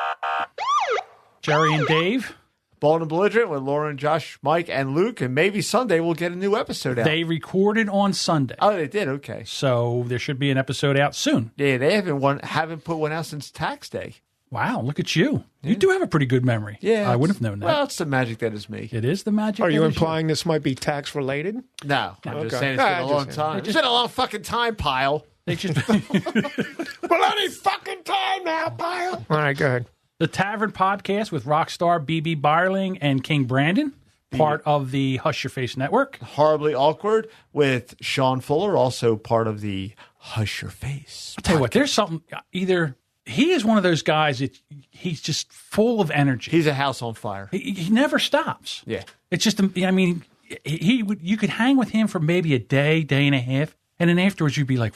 Jerry and Dave. Bald and Belligerent with Lauren, Josh, Mike, and Luke. And maybe Sunday we'll get a new episode out. They recorded on Sunday. Oh, they did? Okay. So there should be an episode out soon. Yeah, they haven't put one out since tax day. Wow, look at you. You do have a pretty good memory. Yeah. I wouldn't have known that. Well, it's the magic that is me. It is the magic. Are you that is implying this might be tax related? No, I'm just Okay. saying it's been a just long saying. time. It's been a long fucking time, pile. They just Bloody fucking time now, pile. All right, go ahead. The Tavern Podcast with Rockstar BB Byerling and King Brandon, part of the Hush Your Face Network. Horribly Awkward with Sean Fuller, also part of the Hush Your Face. I'll tell you what, there's something either he is one of those guys that he's just full of energy. He's a house on fire. He never stops. Yeah. It's just, I mean, you could hang with him for maybe a day and a half, and then afterwards you'd be like,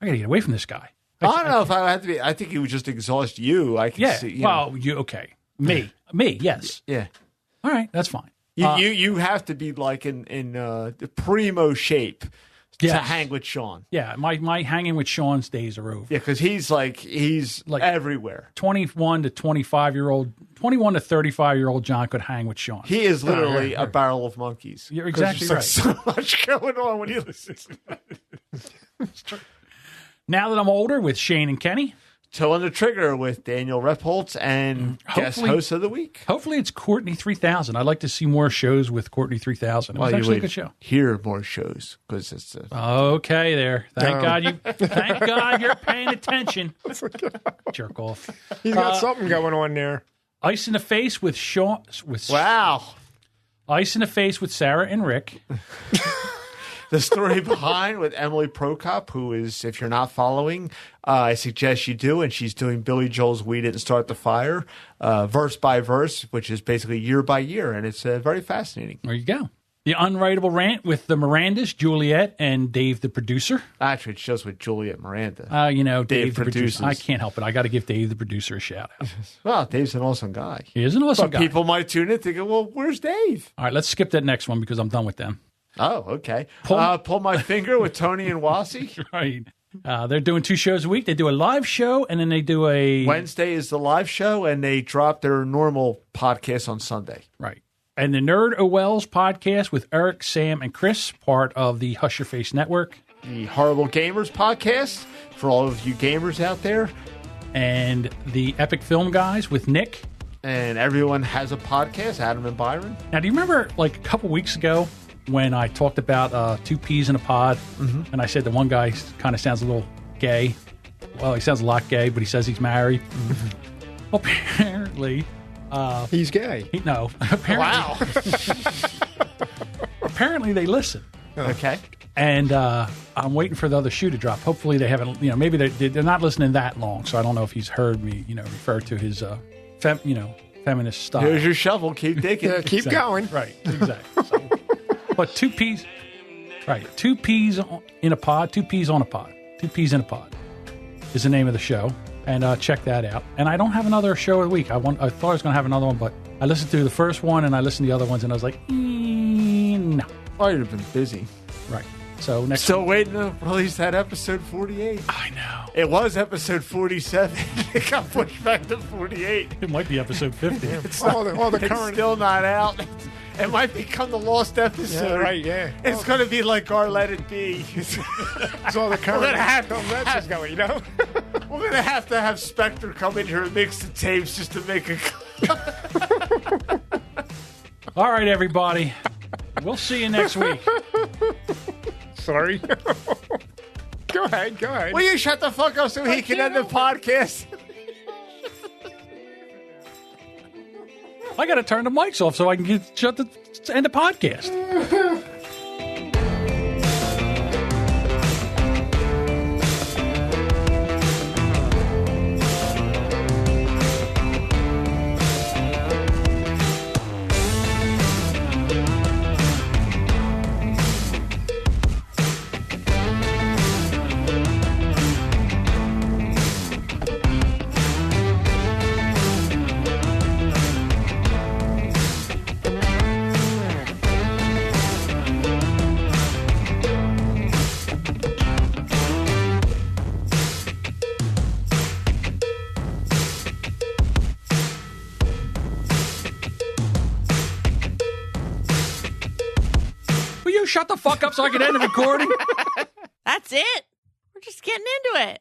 I got to get away from this guy. I don't know if I have to be. I think he would just exhaust you. I can see. You okay? Me, yes. Yeah. All right, that's fine. You have to be like in the primo shape to hang with Sean. Yeah, my hanging with Sean's days are over. Yeah, because he's like everywhere. 21 to 35-year-old John could hang with Sean. He is literally a barrel of monkeys. You're exactly right. So much going on when you listen. Now that I'm older, with Shane and Kenny. Toe on the Trigger with Daniel Repholtz and guest host of the week. Hopefully it's Courtney 3000. I'd like to see more shows with Courtney 3000. It was actually a good show. Hear more shows because it's okay there. Thank God you're paying attention. Jerk off. He's got something going on there. Ice in the Face with Sean. Wow. Ice in the Face with Sarah and Rick. The story behind with Emily Prokop, who is, if you're not following, I suggest you do, and she's doing Billy Joel's We Didn't Start the Fire, verse by verse, which is basically year by year, and it's very fascinating. There you go. The Unwritable Rant with the Mirandas, Juliet, and Dave the producer. Actually, it shows with Juliet Miranda. Dave the producer. I can't help it. I got to give Dave the producer a shout out. Well, Dave's an awesome guy. He is an awesome guy. People might tune in thinking, well, where's Dave? All right, let's skip that next one because I'm done with them. Oh, okay. Pull My Finger with Tony and Wasi. Right. They're doing 2 shows a week. They do a live show, and then they do a... Wednesday is the live show, and they drop their normal podcast on Sunday. Right. And the Nerd Wells podcast with Eric, Sam, and Chris, part of the Hush Your Face Network. The Horrible Gamers podcast for all of you gamers out there. And the Epic Film Guys with Nick. And everyone has a podcast, Adam and Byron. Now, do you remember like a couple weeks ago when I talked about 2 peas in a pod, and I said the one guy kind of sounds a little gay? Well, he sounds a lot gay, but he says he's married. Apparently... he's gay. Apparently, wow. Apparently they listen. Okay. And I'm waiting for the other shoe to drop. Hopefully they haven't, maybe they're not listening that long, so I don't know if he's heard me, refer to his, feminist style. Here's your shovel. Keep digging. Yeah, keep going. Right, exactly. So, but 2 peas, right, 2 peas in a pod, 2 peas on a pod, 2 peas in a pod is the name of the show. And check that out. And I don't have another show of the week. I thought I was going to have another one, but I listened to the first one and I listened to the other ones, and I was like, no. Oh, you've been busy. Right. So next Still waiting to release that episode 48. I know. It was episode 47. It got pushed back to 48. It might be episode 50. It's all the it's current. Still not out. It might become the lost episode. Yeah, right, yeah. It's going to be like our Let It Be. It's all the current. That's going, We're going to have Spectre come in here and mix the tapes just to make a... All right, everybody. We'll see you next week. Sorry. Go ahead. Will you shut the fuck up so he can end the podcast? I got to turn the mics off so I can end the podcast. Shut the fuck up so I can end the recording. That's it. We're just getting into it.